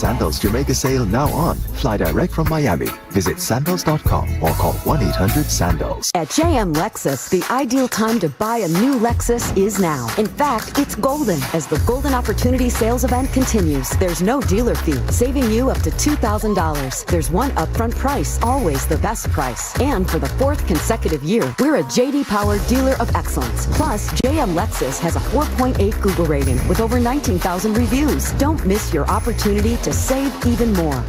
Sandals Jamaica sale now on. Fly direct from Miami. Visit sandals.com or call 1-800-SANDALS. At JM Lexus, the ideal time to buy a new Lexus is now. In fact, it's golden as the Golden Opportunity Sales event continues. There's no dealer fee, saving you up to $2,000. There's one upfront price, always the best price. And for the 4th consecutive year, we're a J.D. Power Dealer of Excellence. Plus, JM Lexus has a 4.8 Google rating with over 19,000 reviews. Don't miss your opportunity to save even more.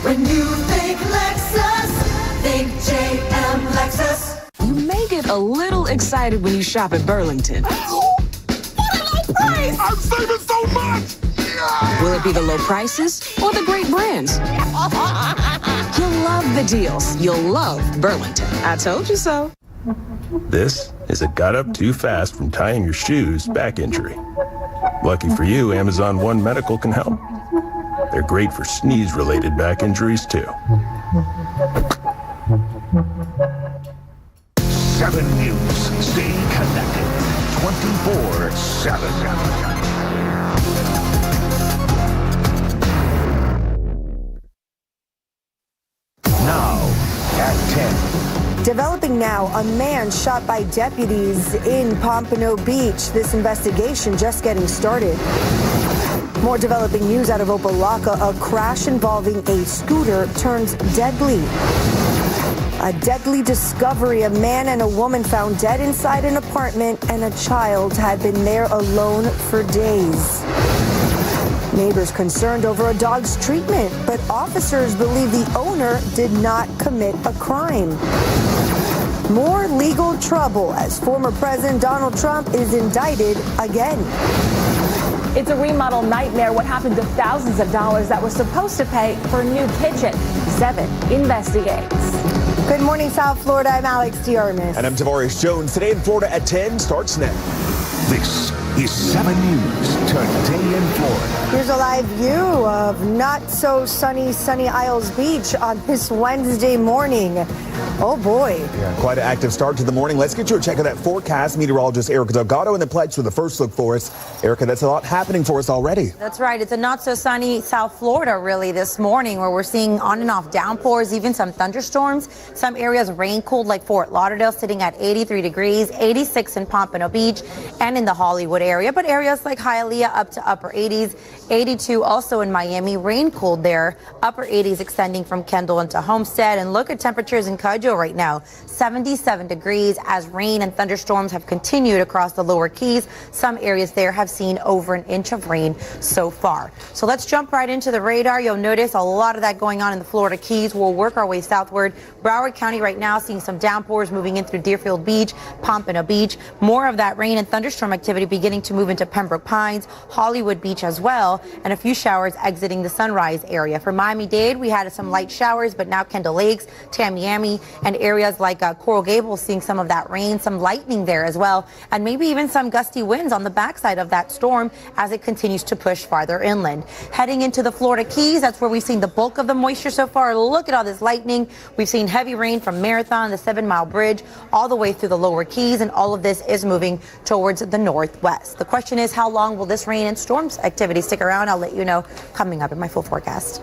When you think Lexus, think JM Lexus. You may get a little excited when you shop at Burlington. Oh, what a low price! I'm saving so much! Yeah. Will it be the low prices or the great brands? You'll love the deals. You'll love Burlington. I told you so. This is a got up too fast from tying your shoes back injury. Lucky for you, Amazon One Medical can help. They're great for sneeze-related back injuries, too. 7 News. Stay connected 24/7. Now at 10. Developing now, a man shot by deputies in Pompano Beach. This investigation just getting started. More developing news out of Opelika. A crash involving a scooter turns deadly. A deadly discovery. A man and a woman found dead inside an apartment, and a child had been there alone for days. Neighbors concerned over a dog's treatment, but officers believe the owner did not commit a crime. More legal trouble as former President Donald Trump is indicted again. It's a remodel nightmare. What happened to thousands of dollars that was supposed to pay for a new kitchen? 7 investigates. Good morning, South Florida. I'm Alex Diarmas. And I'm Tavares Jones. Today in Florida at 10 starts now. This is 7 News Today in Florida. Here's a live view of not so sunny Isles Beach on this Wednesday morning. Oh boy. Yeah, quite an active start to the morning. Let's get you a check of that forecast. Meteorologist Erica Delgado in the Pledge with the first look for us. Erica, that's a lot happening for us already. That's right. It's a not so sunny South Florida really this morning, where we're seeing on and off downpours, even some thunderstorms. Some areas rain cooled, like Fort Lauderdale sitting at 83 degrees, 86 in Pompano Beach and in the Hollywood area. But areas like Hialeah up to upper 80s, 82 also in Miami, rain cooled there, upper 80s extending from Kendall into Homestead. And look at temperatures in Cudjoe right now, 77 degrees as rain and thunderstorms have continued across the lower Keys. Some areas there have seen over an inch of rain so far. So let's jump right into the radar. You'll notice a lot of that going on in the Florida Keys. We'll work our way southward. Broward County right now seeing some downpours moving in through Deerfield Beach, Pompano Beach. More of that rain and thunderstorm activity beginning to move into Pembroke Pines, Hollywood Beach as well, and a few showers exiting the Sunrise area. For Miami-Dade, we had some light showers, but now Kendall Lakes, Tamiami, and areas like Coral Gables seeing some of that rain, some lightning there as well, and maybe even some gusty winds on the backside of that storm as it continues to push farther inland. Heading into the Florida Keys, that's where we've seen the bulk of the moisture so far. Look at all this lightning. We've seen heavy rain from Marathon, the 7 Mile Bridge, all the way through the lower Keys, and all of this is moving towards the northwest. The question is, how long will this rain and storms activity stick around? I'll let you know coming up in my full forecast.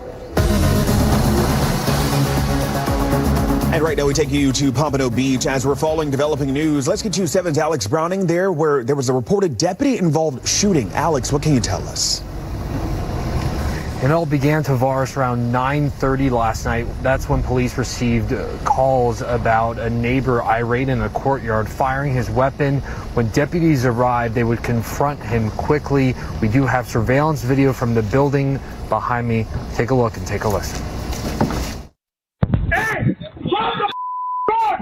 And right now we take you to Pompano Beach as we're following developing news. Let's get you 7's Alex Browning there, where there was a reported deputy-involved shooting. Alex, what can you tell us? It all began, Tavares, around 9:30 last night. That's when police received calls about a neighbor irate in a courtyard, firing his weapon. When deputies arrived, they would confront him quickly. We do have surveillance video from the building behind me. Take a look and take a listen. Hey! Shut the door!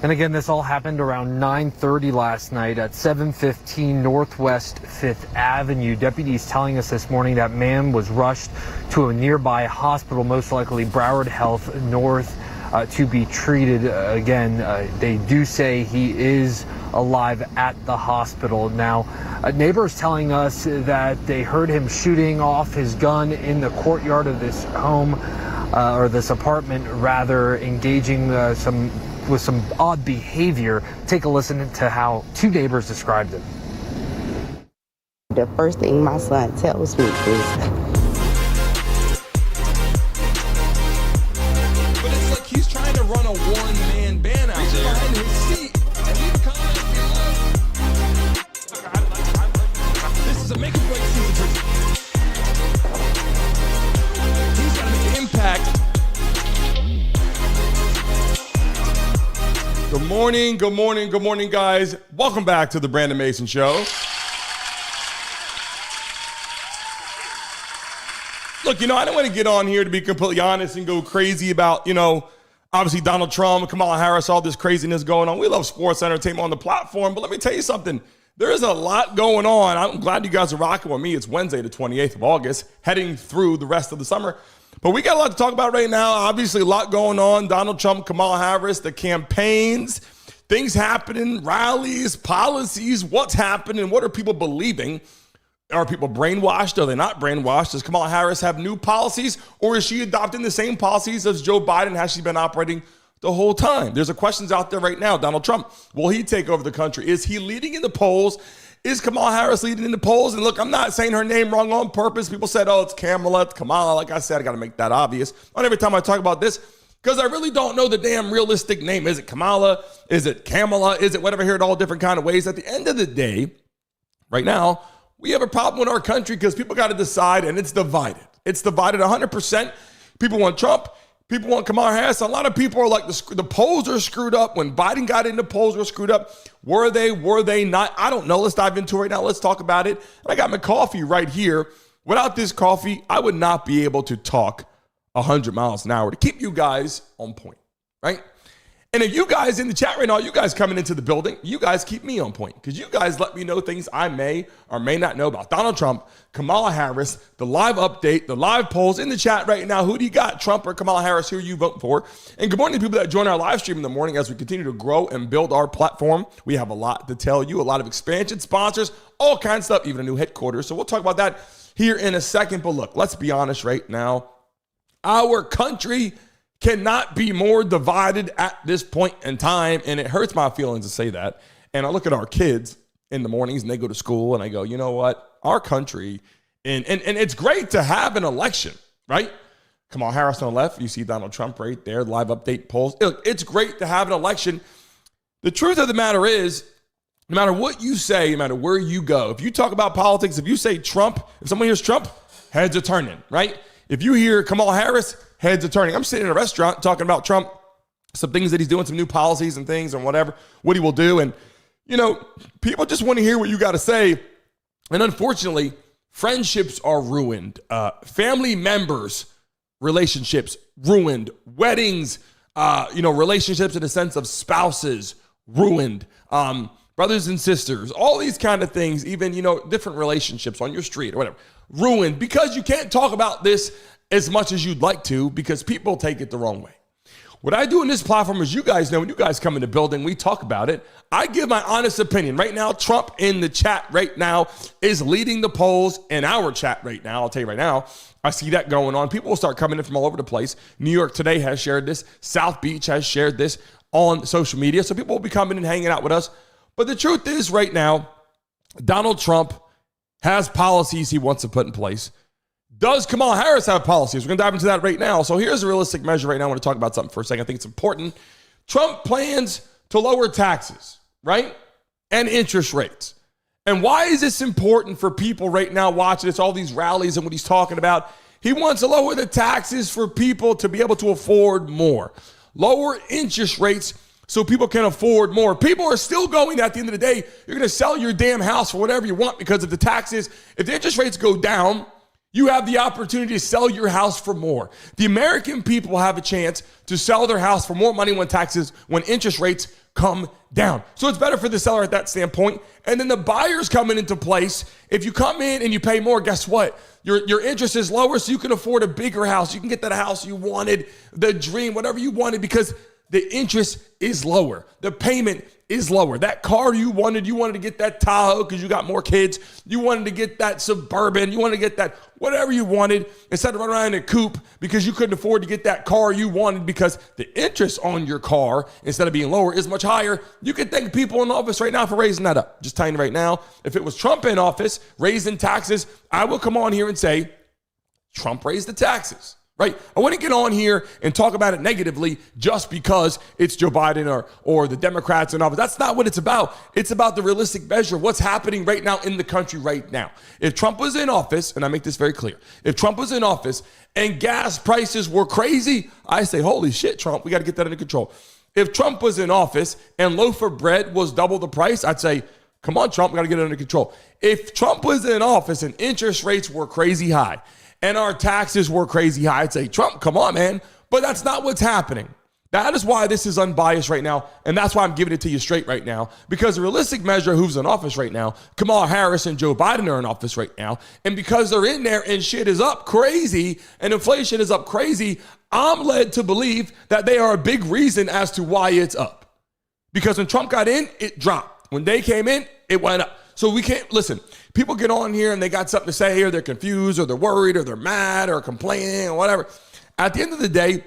And again, this all happened around 9:30 last night at 715 Northwest 5th Avenue. Deputies telling us this morning that man was rushed to a nearby hospital, most likely Broward Health North, to be treated. Again, they do say he is alive at the hospital. Now, neighbors telling us that they heard him shooting off his gun in the courtyard of this home, or this apartment rather, engaging some with some odd behavior. Take a listen to how two neighbors described it. The first thing my son tells me is, but it's like he's trying to run a one-man band out there behind his seat. And leave comments below. This is a make or break season. He's got to make an impact. Good morning, good morning, good morning, guys. Welcome back to the Brandon Mason Show. Look, I don't want to get on here, to be completely honest, and go crazy about, obviously Donald Trump, Kamala Harris, all this craziness going on. We love sports entertainment on the platform, but let me tell you something. There is a lot going on. I'm glad you guys are rocking with me. It's Wednesday, the 28th of August, heading through the rest of the summer. But we got a lot to talk about right now. Obviously, a lot going on. Donald Trump, Kamala Harris, the campaigns, things happening, rallies, policies, what's happening, what are people believing? Are people brainwashed? Are they not brainwashed? Does Kamala Harris have new policies, or is she adopting the same policies as Joe Biden? Has she been operating the whole time? There's questions out there right now. Donald Trump, will he take over the country? Is he leading in the polls? Is Kamala Harris leading in the polls? And look, I'm not saying her name wrong on purpose. People said, oh, it's Kamala, it's Kamala. Like I said, I got to make that obvious on every time I talk about this, because I really don't know the damn realistic name. Is it Kamala? Is it Kamala? Is it whatever? I hear it all different kind of ways. At the end of the day, right now, we have a problem with our country because people got to decide, and it's divided. It's divided 100%. People want Trump. People want Kamala Harris. A lot of people are like, the polls are screwed up. When Biden got in, the polls were screwed up. Were they not? I don't know. Let's dive into it right now. Let's talk about it. I got my coffee right here. Without this coffee, I would not be able to talk 100 miles an hour to keep you guys on point, right? And if you guys in the chat right now, you guys coming into the building, you guys keep me on point, because you guys let me know things I may or may not know about Donald Trump, Kamala Harris, the live update, the live polls in the chat right now. Who do you got, Trump or Kamala Harris? Who are you voting for? And good morning to people that join our live stream in the morning as we continue to grow and build our platform. We have a lot to tell you, a lot of expansion, sponsors, all kinds of stuff, even a new headquarters. So we'll talk about that here in a second. But look, let's be honest right now. Our country cannot be more divided at this point in time, and it hurts my feelings to say that. And I look at our kids in the mornings, and they go to school, and I go, you know what? Our country, and it's great to have an election, right? Kamala Harris on the left, you see Donald Trump right there, live update polls. Look, it's great to have an election. The truth of the matter is, no matter what you say, no matter where you go, if you talk about politics, if you say Trump, if someone hears Trump, heads are turning, right? If you hear Kamala Harris, heads are turning. I'm sitting in a restaurant talking about Trump, some things that he's doing, some new policies and things and whatever, what he will do. And, people just want to hear what you got to say. And unfortunately, friendships are ruined. Family members, relationships ruined. Weddings, relationships in the sense of spouses ruined. Brothers and sisters, all these kind of things, even, different relationships on your street or whatever, ruined because you can't talk about this as much as you'd like to, because people take it the wrong way. What I do in this platform, as you guys know, when you guys come in the building, we talk about it. I give my honest opinion. Right now, Trump in the chat right now is leading the polls in our chat right now. I'll tell you right now, I see that going on. People will start coming in from all over the place. New York Today has shared this. South Beach has shared this on social media. So people will be coming and hanging out with us. But the truth is right now, Donald Trump has policies he wants to put in place. Does Kamala Harris have policies? We're going to dive into that right now. So here's a realistic measure right now. I want to talk about something for a second. I think it's important. Trump plans to lower taxes, right? And interest rates. And why is this important for people right now watching this, all these rallies and what he's talking about? He wants to lower the taxes for people to be able to afford more. Lower interest rates so people can afford more. People are still going, at the end of the day, you're going to sell your damn house for whatever you want because of the taxes. If the interest rates go down, you have the opportunity to sell your house for more. The American people have a chance to sell their house for more money when interest rates come down. So it's better for the seller at that standpoint. And then the buyers coming into place. If you come in and you pay more, guess what? Your interest is lower, so you can afford a bigger house. You can get that house you wanted, the dream, whatever you wanted, because the interest is lower. The payment is lower. That car you wanted to get that Tahoe because you got more kids. You wanted to get that Suburban. You wanted to get that whatever you wanted instead of running around in a coupe because you couldn't afford to get that car you wanted because the interest on your car, instead of being lower, is much higher. You can thank people in office right now for raising that up. Just telling you right now, if it was Trump in office raising taxes, I will come on here and say, Trump raised the taxes. Right? I wouldn't get on here and talk about it negatively just because it's Joe Biden or the Democrats in office. That's not what it's about. It's about the realistic measure of what's happening right now in the country right now. If Trump was in office, and I make this very clear, if Trump was in office and gas prices were crazy, I say, holy shit, Trump, we got to get that under control. If Trump was in office and loaf of bread was double the price, I'd say, come on, Trump, we got to get it under control. If Trump was in office and interest rates were crazy high, and our taxes were crazy high, I'd say, Trump, come on, man. But that's not what's happening. That is why this is unbiased right now, and that's why I'm giving it to you straight right now, because the realistic measure who's in office right now, Kamala Harris and Joe Biden are in office right now, and because they're in there and shit is up crazy and inflation is up crazy, I'm led to believe that they are a big reason as to why it's up. Because when Trump got in, it dropped. When they came in, it went up. So we can't, listen, people get on here and they got something to say, or they're confused, or they're worried, or they're mad, or complaining, or whatever. At the end of the day,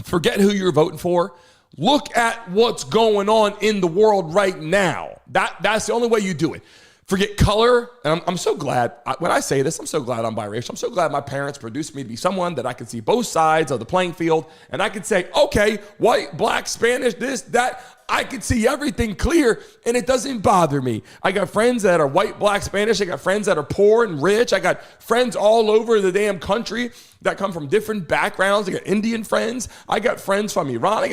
forget who you're voting for. Look at what's going on in the world right now. That's the only way you do it. Forget color. And I'm so glad, when I say this, I'm so glad I'm biracial. I'm so glad my parents produced me to be someone that I can see both sides of the playing field. And I can say, okay, white, black, Spanish, this, that. I can see everything clear, and it doesn't bother me. I got friends that are white, black, Spanish. I got friends that are poor and rich. I got friends all over the damn country that come from different backgrounds. I got Indian friends. I got friends from Iran.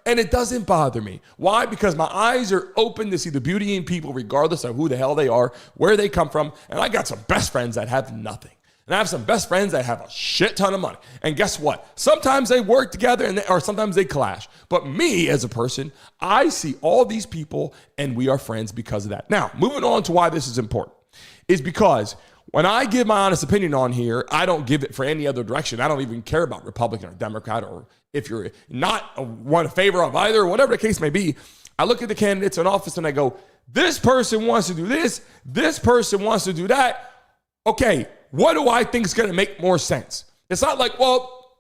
And it doesn't bother me. Why? Because my eyes are open to see the beauty in people, regardless of who the hell they are, where they come from. And I got some best friends that have nothing. And I have some best friends that have a shit ton of money. And guess what? Sometimes they work together or sometimes they clash. But me as a person, I see all these people and we are friends because of that. Now, moving on to why this is important is because when I give my honest opinion on here, I don't give it for any other direction. I don't even care about Republican or Democrat, or if you're not one in favor of either, or whatever the case may be. I look at the candidates in office and I go, this person wants to do this. This person wants to do that. Okay, what do I think is going to make more sense? It's not like, well,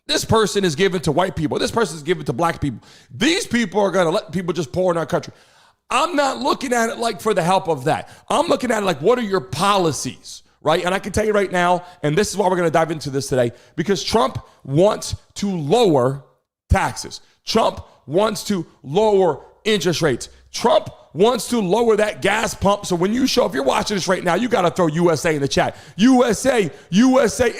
this person is given to white people. This person is given to black people. These people are going to let people just pour in our country. I'm not looking at it like for the help of that. I'm looking at it like, what are your policies, right? And I can tell you right now, and this is why we're going to dive into this today, because Trump wants to lower taxes. Trump wants to lower interest rates. Trump wants to lower that gas pump. So when you show, if you're watching this right now, you got to throw USA in the chat. USA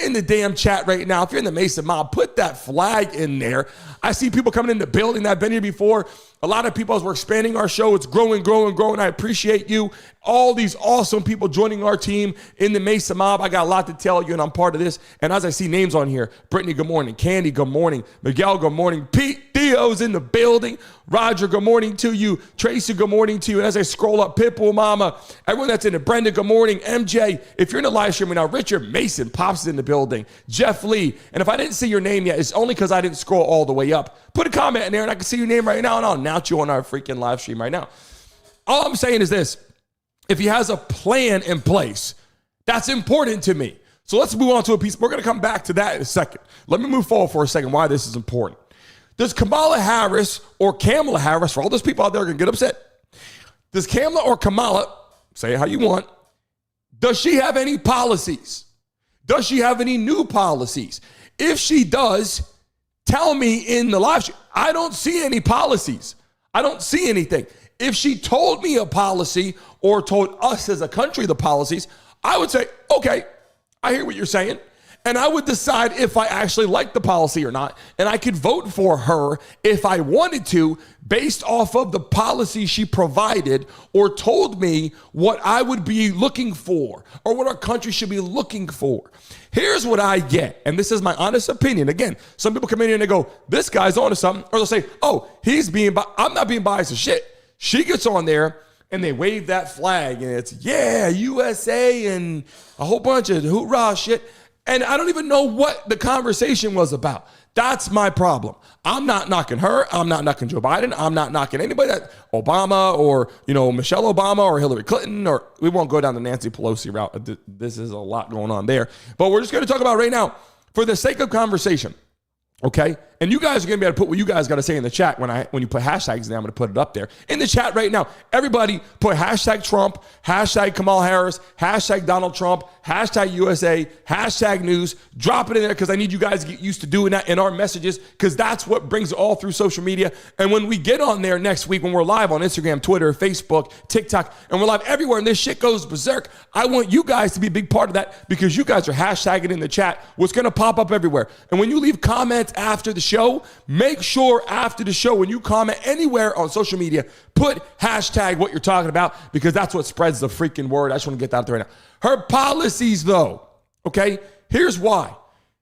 in the damn chat right now. If you're in the Mason mob, put that flag in there. I see people coming in the building that have been here before. A lot of people, as we're expanding our show, it's growing. I appreciate you. All these awesome people joining our team in the Mesa Mob. I got a lot to tell you, and I'm part of this. And as I see names on here, Brittany, good morning. Candy, good morning. Miguel, good morning. Pete, Theo's in the building. Roger, good morning to you. Tracy, good morning to you. And as I scroll up, Pitbull Mama, everyone that's in it. Brenda, good morning. MJ, if you're in the live stream right now, Richard Mason, Pops is in the building. Jeff Lee, and if I didn't see your name yet, it's only because I didn't scroll all the way up. Put a comment in there, and I can see your name right now, and I'll announce you on our freaking live stream right now. All I'm saying is this. If he has a plan in place, that's important to me. So let's move on to a piece. We're going to come back to that in a second. Let me move forward for a second why this is important. Does Kamala Harris or Kamala Harris, for all those people out there going to get upset, does Kamala or Kamala, say it how you want, does she have any policies? Does she have any new policies? If she does, tell me in the live stream. I don't see any policies. I don't see anything. If she told me a policy or told us as a country the policies, I would say, okay, I hear what you're saying. And I would decide if I actually like the policy or not. And I could vote for her if I wanted to, based off of the policy she provided or told me what I would be looking for or what our country should be looking for. Here's what I get, and this is my honest opinion. Again, some people come in here and they go, this guy's on to something. Or they'll say, oh, I'm not being biased as shit. She gets on there and they wave that flag and it's, yeah, USA and a whole bunch of hoorah shit. And I don't even know what the conversation was about. That's my problem. I'm not knocking her. I'm not knocking Joe Biden. I'm not knocking anybody that Obama or, Michelle Obama or Hillary Clinton, or we won't go down the Nancy Pelosi route. This is a lot going on there. But we're just going to talk about right now, for the sake of conversation, okay? And you guys are going to be able to put what you guys got to say in the chat when you put hashtags there. I'm going to put it up there. In the chat right now, everybody put hashtag Trump, hashtag Kamala Harris, hashtag Donald Trump, hashtag USA, hashtag news. Drop it in there because I need you guys to get used to doing that in our messages because that's what brings it all through social media. And when we get on there next week, when we're live on Instagram, Twitter, Facebook, TikTok, and we're live everywhere and this shit goes berserk, I want you guys to be a big part of that because you guys are hashtagging in the chat what's going to pop up everywhere. And when you leave comments after the show, make sure after the show, when you comment anywhere on social media, put hashtag what you're talking about because that's what spreads the freaking word. I just want to get that out there right now. Her policies, though, okay, here's why.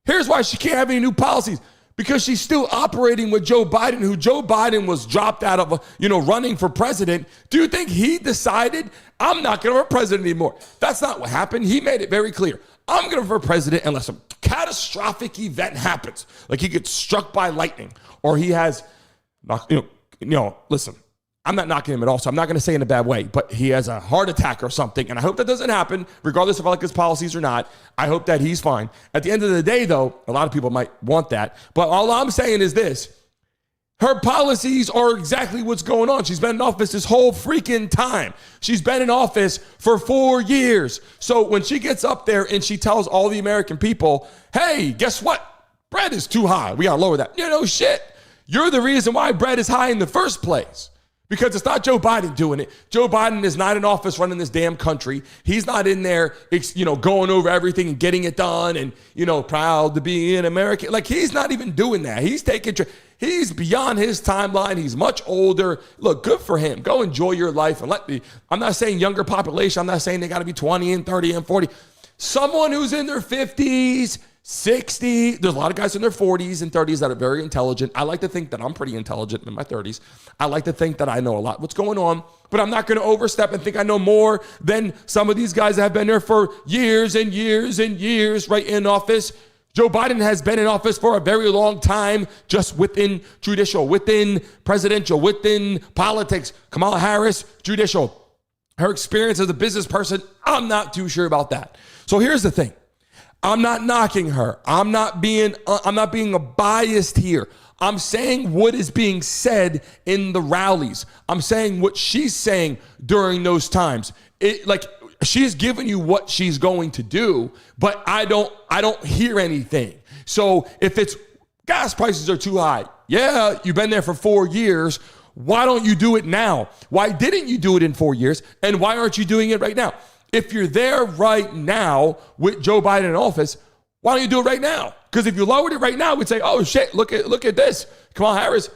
Here's why she can't have any new policies. Because she's still operating with Joe Biden, who Joe Biden was dropped out of, running for president. Do you think he decided, I'm not going to run for president anymore? That's not what happened. He made it very clear. I'm going to run for president unless some catastrophic event happens. Like he gets struck by lightning or he has, listen, I'm not knocking him at all, so I'm not going to say in a bad way, but he has a heart attack or something, and I hope that doesn't happen, regardless if I like his policies or not. I hope that he's fine. At the end of the day, though, a lot of people might want that, but all I'm saying is this. Her policies are exactly what's going on. She's been in office this whole freaking time. She's been in office for 4 years. So when she gets up there and she tells all the American people, hey, guess what? Bread is too high. We got to lower that. Shit. You're the reason why bread is high in the first place. Because it's not Joe Biden doing it. Joe Biden is not in office running this damn country. He's not in there, going over everything and getting it done and, proud to be an American. Like, he's not even doing that. He's beyond his timeline. He's much older. Look, good for him. Go enjoy your life. And I'm not saying younger population. I'm not saying they got to be 20 and 30 and 40. Someone who's in their 50s, 60, there's a lot of guys in their 40s and 30s that are very intelligent. I like to think that I'm pretty intelligent in my 30s. I like to think that I know a lot what's going on, but I'm not going to overstep and think I know more than some of these guys that have been there for years and years and years right in office. Joe Biden has been in office for a very long time, just within judicial, within presidential, within politics. Kamala Harris, judicial. Her experience as a business person, I'm not too sure about that. So here's the thing. I'm not knocking her. I'm not being biased here. I'm saying what is being said in the rallies. I'm saying what she's saying during those times. She's giving you what she's going to do, but I don't hear anything. So if it's gas prices are too high, yeah, you've been there for 4 years. Why don't you do it now? Why didn't you do it in 4 years? And why aren't you doing it right now? If you're there right now with Joe Biden in office, why don't you do it right now? Because if you lowered it right now, we'd say, oh shit, look at this. Kamala Harris,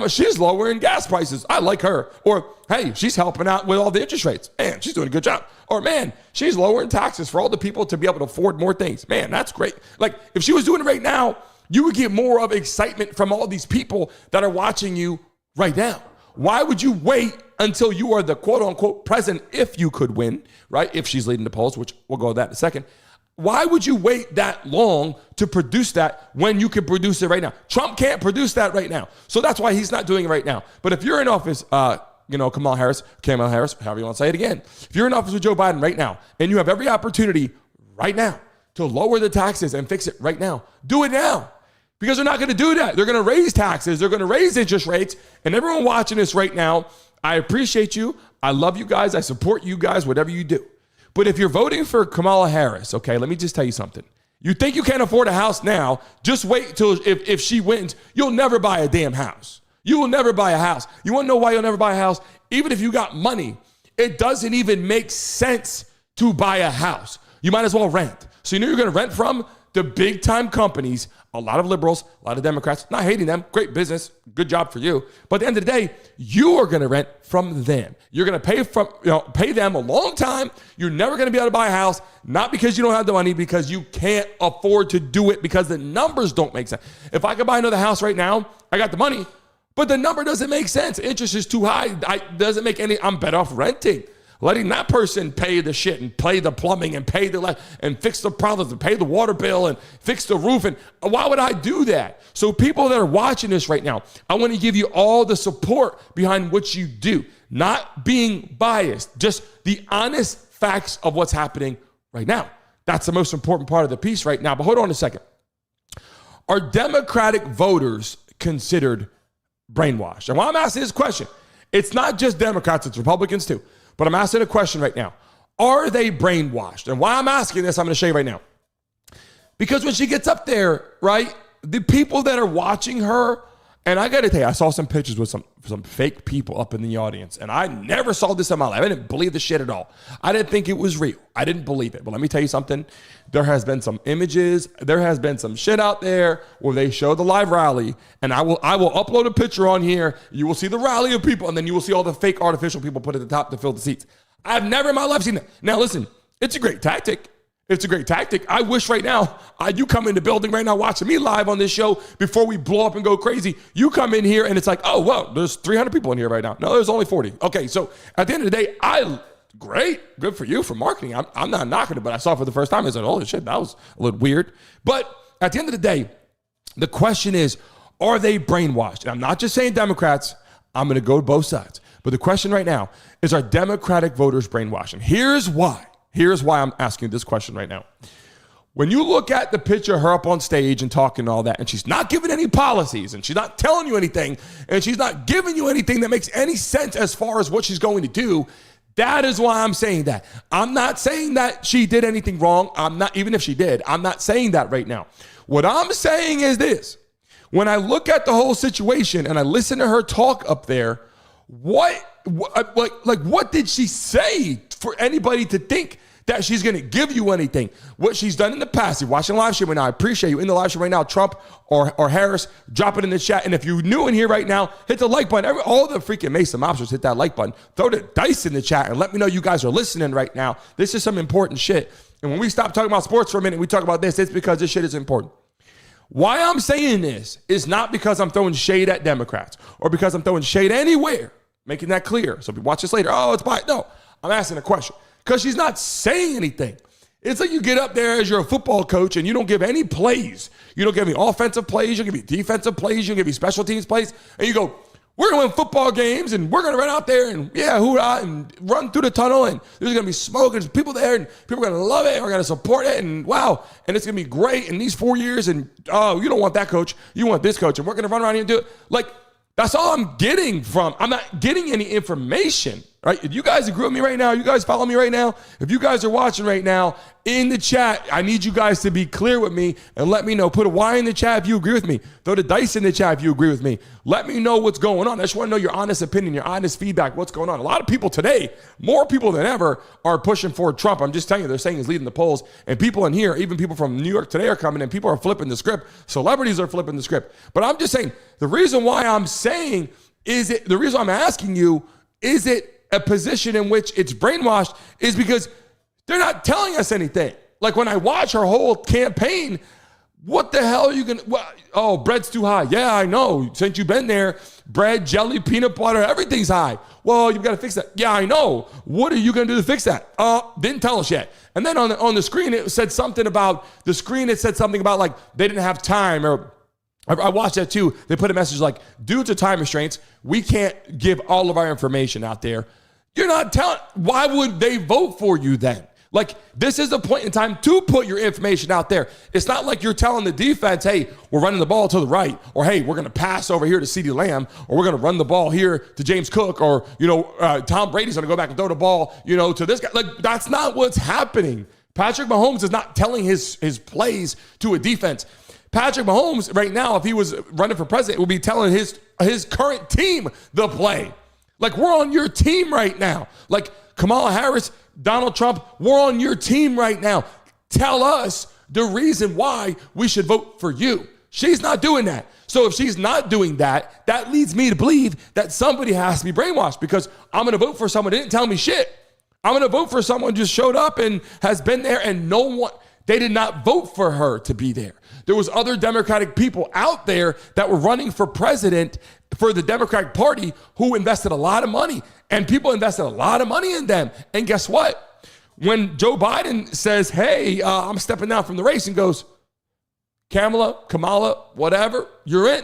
she's lowering gas prices. I like her. Or, hey, she's helping out with all the interest rates. Man, she's doing a good job. Or, man, she's lowering taxes for all the people to be able to afford more things. Man, that's great. Like, if she was doing it right now, you would get more of excitement from all these people that are watching you right now. Why would you wait until you are the quote-unquote president if you could win, right? If she's leading the polls, which we'll go to that in a second. Why would you wait that long to produce that when you can produce it right now? Trump can't produce that right now. So that's why he's not doing it right now. But if you're in office, Kamala Harris, however you want to say it again. If you're in office with Joe Biden right now and you have every opportunity right now to lower the taxes and fix it right now, do it now. Because they're not going to do that. They're going to raise taxes. They're going to raise interest rates. And everyone watching this right now, I appreciate you. I love you guys. I support you guys, whatever you do. But if you're voting for Kamala Harris, okay, let me just tell you something. You think you can't afford a house now, just wait till if she wins, you'll never buy a damn house. You will never buy a house. You want to know why you'll never buy a house? Even if you got money, it doesn't even make sense to buy a house. You might as well rent. So you know you're going to rent from the big time companies, a lot of liberals, a lot of Democrats, not hating them, great business, good job for you. But at the end of the day, you are going to rent from them. You're going to pay them a long time. You're never going to be able to buy a house, not because you don't have the money, because you can't afford to do it because the numbers don't make sense. If I could buy another house right now, I got the money, but the number doesn't make sense. Interest is too high. Doesn't make any, I'm better off renting. letting that person pay the shit and pay the plumbing and pay the and fix the problems and pay the water bill and fix the roof. And why would I do that? So people that are watching this right now, I want to give you all the support behind what you do, not being biased, just the honest facts of what's happening right now. That's the most important part of the piece right now. But hold on a second. Are Democratic voters considered brainwashed? And why I'm asking this question, it's not just Democrats, it's Republicans too. But I'm asking a question right now. Are they brainwashed? And why I'm asking this, I'm going to show you right now. Because when she gets up there, right, the people that are watching her, and I got to tell you, I saw some pictures with some fake people up in the audience, and I never saw this in my life. I didn't believe the shit at all. I didn't think it was real. I didn't believe it. But let me tell you something. There has been some images. There has been some shit out there where they show the live rally, and I will upload a picture on here. You will see the rally of people, and then you will see all the fake artificial people put at the top to fill the seats. I've never in my life seen that. Now, listen, it's a great tactic. It's a great tactic. I wish right now, you come in the building right now watching me live on this show before we blow up and go crazy. You come in here and it's like, oh, well, there's 300 people in here right now. No, there's only 40. Okay, so at the end of the day, great. Good for you for marketing. I'm not knocking it, but I saw it for the first time. I said, holy shit, that was a little weird. But at the end of the day, the question is, are they brainwashed? And I'm not just saying Democrats. I'm going to go to both sides. But the question right now is, are Democratic voters brainwashed? And here's why. Here's why I'm asking this question right now. When you look at the picture of her up on stage and talking and all that, and she's not giving any policies, and she's not telling you anything, and she's not giving you anything that makes any sense as far as what she's going to do, that is why I'm saying that. I'm not saying that she did anything wrong. I'm not, even if she did, I'm not saying that right now. What I'm saying is this. When I look at the whole situation and I listen to her talk up there, what did she say for anybody to think that she's going to give you anything? What she's done in the past, you're watching the live stream right now, I appreciate you in the live stream right now, Trump or Harris, drop it in the chat. And if you're new in here right now, hit the like button. All the freaking Mason mobsters, hit that like button. Throw the dice in the chat and let me know you guys are listening right now. This is some important shit. And when we stop talking about sports for a minute, we talk about this, it's because this shit is important. Why I'm saying this is not because I'm throwing shade at Democrats or because I'm throwing shade anywhere, making that clear. So if you watch this later, oh, it's Biden. No, I'm asking a question. Because she's not saying anything. It's like you get up there as you're a football coach and you don't give any plays. You don't give any offensive plays. You don't give me defensive plays. You don't give me special teams plays. And you go, we're going to win football games and we're going to run out there and hoorah and run through the tunnel and there's going to be smoke and there's people there and people are going to love it and we're going to support it and wow. And it's going to be great in these 4 years and oh, you don't want that coach. You want this coach and we're going to run around here and do it. Like, that's all I'm getting from. I'm not getting any information, right? If you guys agree with me right now, you guys follow me right now, if you guys are watching right now, in the chat, I need you guys to be clear with me and let me know. Put a Y in the chat if you agree with me. Throw the dice in the chat if you agree with me. Let me know what's going on. I just want to know your honest opinion, your honest feedback, what's going on. A lot of people today, more people than ever, are pushing for Trump. I'm just telling you, they're saying he's leading the polls. And people in here, even people from New York today are coming in. People are flipping the script. Celebrities are flipping the script. But I'm just saying, the reason why I'm saying, the reason I'm asking you, is it a position in which it's brainwashed, is because they're not telling us anything. Like when I watch her whole campaign, what the hell are you going to, oh, bread's too high. Yeah, I know. Since you've been there, bread, jelly, peanut butter, everything's high. Well, you've got to fix that. Yeah, I know. What are you going to do to fix that? Didn't tell us yet. And then on the screen, it said something about like they didn't have time, or I watched that too. They put a message like, due to time restraints, we can't give all of our information out there. You're not telling, why would they vote for you then? Like, this is the point in time to put your information out there. It's not like you're telling the defense, hey, we're running the ball to the right, or hey, we're going to pass over here to CeeDee Lamb, or we're going to run the ball here to James Cook, or, Tom Brady's going to go back and throw the ball, to this guy. Like, that's not what's happening. Patrick Mahomes is not telling his plays to a defense. Patrick Mahomes right now, if he was running for president, would be telling his current team the play. Like, we're on your team right now. Like, Kamala Harris, Donald Trump, we're on your team right now. Tell us the reason why we should vote for you. She's not doing that. So if she's not doing that, that leads me to believe that somebody has to be brainwashed, because I'm going to vote for someone who didn't tell me shit. I'm going to vote for someone who just showed up and has been there, and they did not vote for her to be there. There was other Democratic people out there that were running for president for the Democratic Party who invested a lot of money, and people invested a lot of money in them. And guess what? When Joe Biden says, hey, I'm stepping down from the race, and goes, Kamala, whatever, you're in.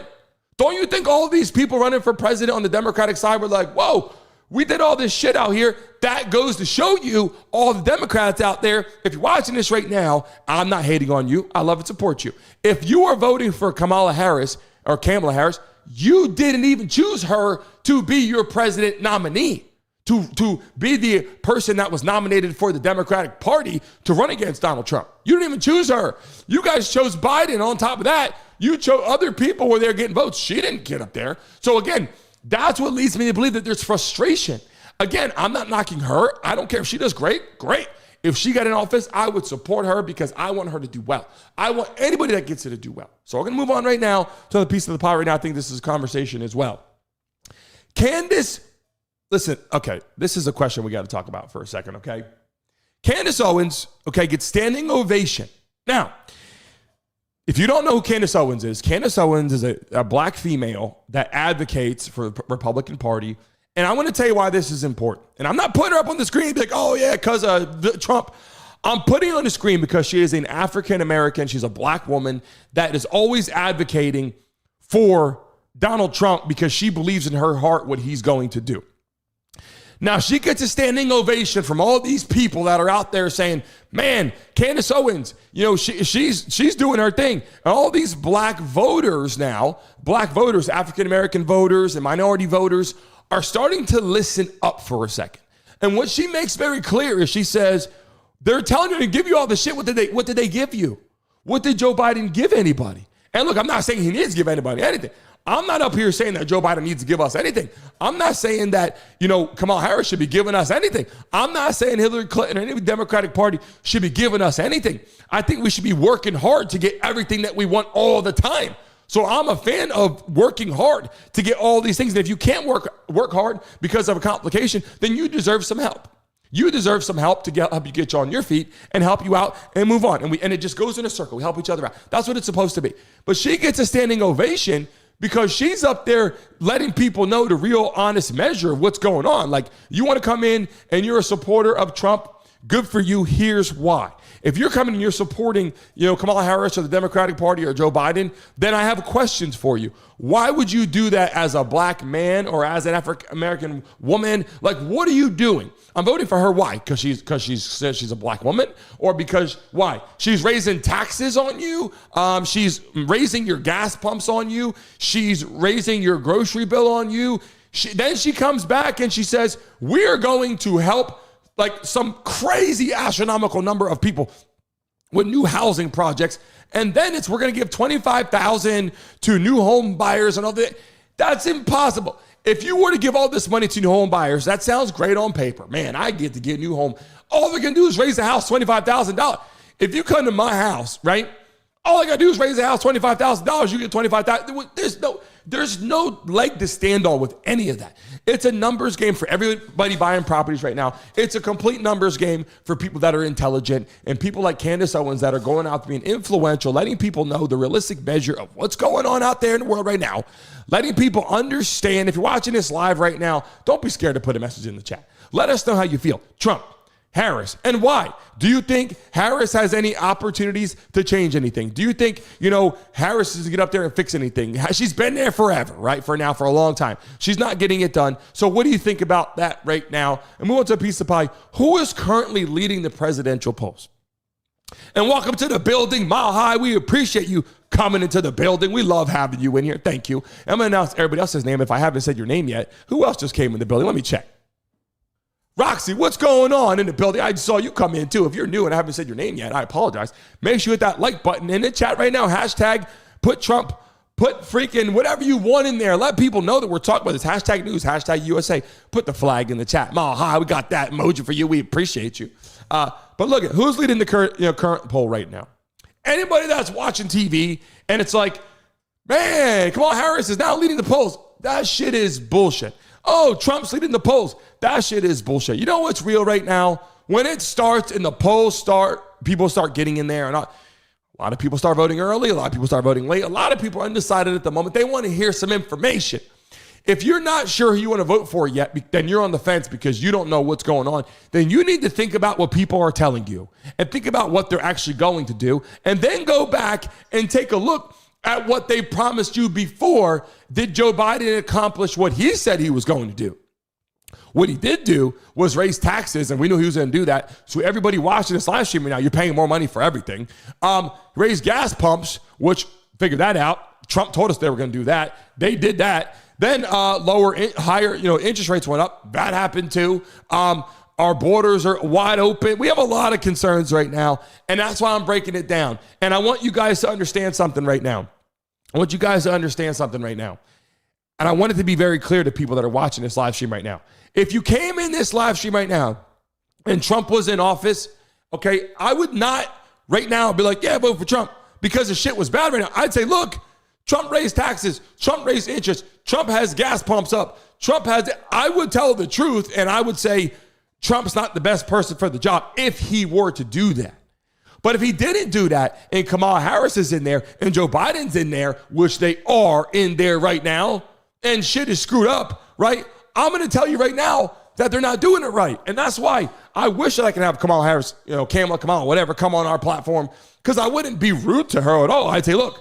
Don't you think all of these people running for president on the Democratic side were like, whoa, we did all this shit out here? That goes to show you, all the Democrats out there, if you're watching this right now, I'm not hating on you. I love and support you. If you are voting for Kamala Harris or Kamala Harris, you didn't even choose her to be your president nominee, to be the person that was nominated for the Democratic Party to run against Donald Trump. You didn't even choose her. You guys chose Biden. On top of that, you chose other people where they're getting votes. She didn't get up there. So again, that's what leads me to believe that there's frustration. Again, I'm not knocking her. I don't care if she does great. If she got in office, I would support her because I want her to do well. I want anybody that gets it to do well. So we're going to move on right now to the piece of the pie right now. I think this is a conversation as well. Candace, listen, okay, this is a question we got to talk about for a second, okay? Candace Owens, okay, gets standing ovation. Now, if you don't know who Candace Owens is a black female that advocates for the Republican Party. And I'm going to tell you why this is important. And I'm not putting her up on the screen like, oh, yeah, because of Trump. I'm putting her on the screen because she is an African-American. She's a black woman that is always advocating for Donald Trump because she believes in her heart what he's going to do. Now, she gets a standing ovation from all these people that are out there saying, man, Candace Owens, she's doing her thing. And all these black voters now, African-American voters and minority voters are starting to listen up for a second. And what she makes very clear is she says, they're telling you to give you all the shit. What did they give you? What did Joe Biden give anybody? And look, I'm not saying he needs to give anybody anything. I'm not up here saying that Joe Biden needs to give us anything. I'm not saying that, Kamala Harris should be giving us anything. I'm not saying Hillary Clinton or any Democratic Party should be giving us anything. I think we should be working hard to get everything that we want all the time. So I'm a fan of working hard to get all these things. And if you can't work hard because of a complication, then you deserve some help. You deserve some help to help you get you on your feet and help you out and move on. And it just goes in a circle. We help each other out. That's what it's supposed to be. But she gets a standing ovation because she's up there letting people know the real honest measure of what's going on. Like, you want to come in and you're a supporter of Trump, good for you. Here's why. If you're coming and you're supporting, Kamala Harris or the Democratic Party or Joe Biden, then I have questions for you. Why would you do that as a black man or as an African-American woman? Like, what are you doing? I'm voting for her. Why? Because she says she's a black woman? Or because, why? She's raising taxes on you. She's raising your gas pumps on you. She's raising your grocery bill on you. Then she comes back and she says, we're going to help like some crazy astronomical number of people with new housing projects. And then we're going to give $25,000 to new home buyers and all that. That's impossible. If you were to give all this money to new home buyers, that sounds great on paper. Man, I get to get a new home. All they're going to do is raise the house $25,000. If you come to my house, right, all I got to do is raise the house $25,000. You get $25,000. There's no leg to stand on with any of that. It's a numbers game for everybody buying properties right now. It's a complete numbers game for people that are intelligent and people like Candace Owens that are going out being influential, letting people know the realistic measure of what's going on out there in the world right now, letting people understand. If you're watching this live right now, don't be scared to put a message in the chat. Let us know how you feel. Trump, Harris, and why? Do you think Harris has any opportunities to change anything? Do you think, Harris is to get up there and fix anything? She's been there forever, right? For a long time. She's not getting it done. So what do you think about that right now? And move on to a piece of pie. Who is currently leading the presidential polls? And welcome to the building, Mile High. We appreciate you coming into the building. We love having you in here. Thank you. I'm going to announce everybody else's name if I haven't said your name yet. Who else just came in the building? Let me check. Roxy, what's going on in the building? I saw you come in too. If you're new and I haven't said your name yet, I apologize. Make sure you hit that like button in the chat right now. Hashtag put Trump, put freaking whatever you want in there. Let people know that we're talking about this. Hashtag news, hashtag USA. Put the flag in the chat. Mile High, we got that emoji for you. We appreciate you. But look at who's leading the current poll right now. Anybody that's watching TV and it's like, man, Kamala Harris is now leading the polls. That shit is bullshit. Oh, Trump's leading the polls. That shit is bullshit. You know what's real right now? When it starts and the polls start, people start getting in there. And A lot of people start voting early. A lot of people start voting late. A lot of people are undecided at the moment. They want to hear some information. If you're not sure who you want to vote for yet, then you're on the fence because you don't know what's going on. Then you need to think about what people are telling you and think about what they're actually going to do. And then go back and take a look at what they promised you before. Did Joe Biden accomplish what he said he was going to do? What he did do was raise taxes, and we knew he was going to do that. So everybody watching this live stream right now, you're paying more money for everything. Raise gas pumps, which figured that out. Trump told us they were going to do that. They did that. Then higher interest rates went up. That happened too. Our borders are wide open. We have a lot of concerns right now, and that's why I'm breaking it down. And I want you guys to understand something right now. And I want it to be very clear to people that are watching this live stream right now. If you came in this live stream right now and Trump was in office, okay, I would not right now be like, yeah, vote for Trump because the shit was bad right now. I'd say, look, Trump raised taxes. Trump raised interest. Trump has gas pumps up. I would tell the truth, and I would say Trump's not the best person for the job if he were to do that. But if he didn't do that, and Kamala Harris is in there, and Joe Biden's in there, which they are in there right now, and shit is screwed up, right? I'm going to tell you right now that they're not doing it right. And that's why I wish that I could have Kamala Harris, Kamala, whatever, come on our platform, because I wouldn't be rude to her at all. I'd say, look,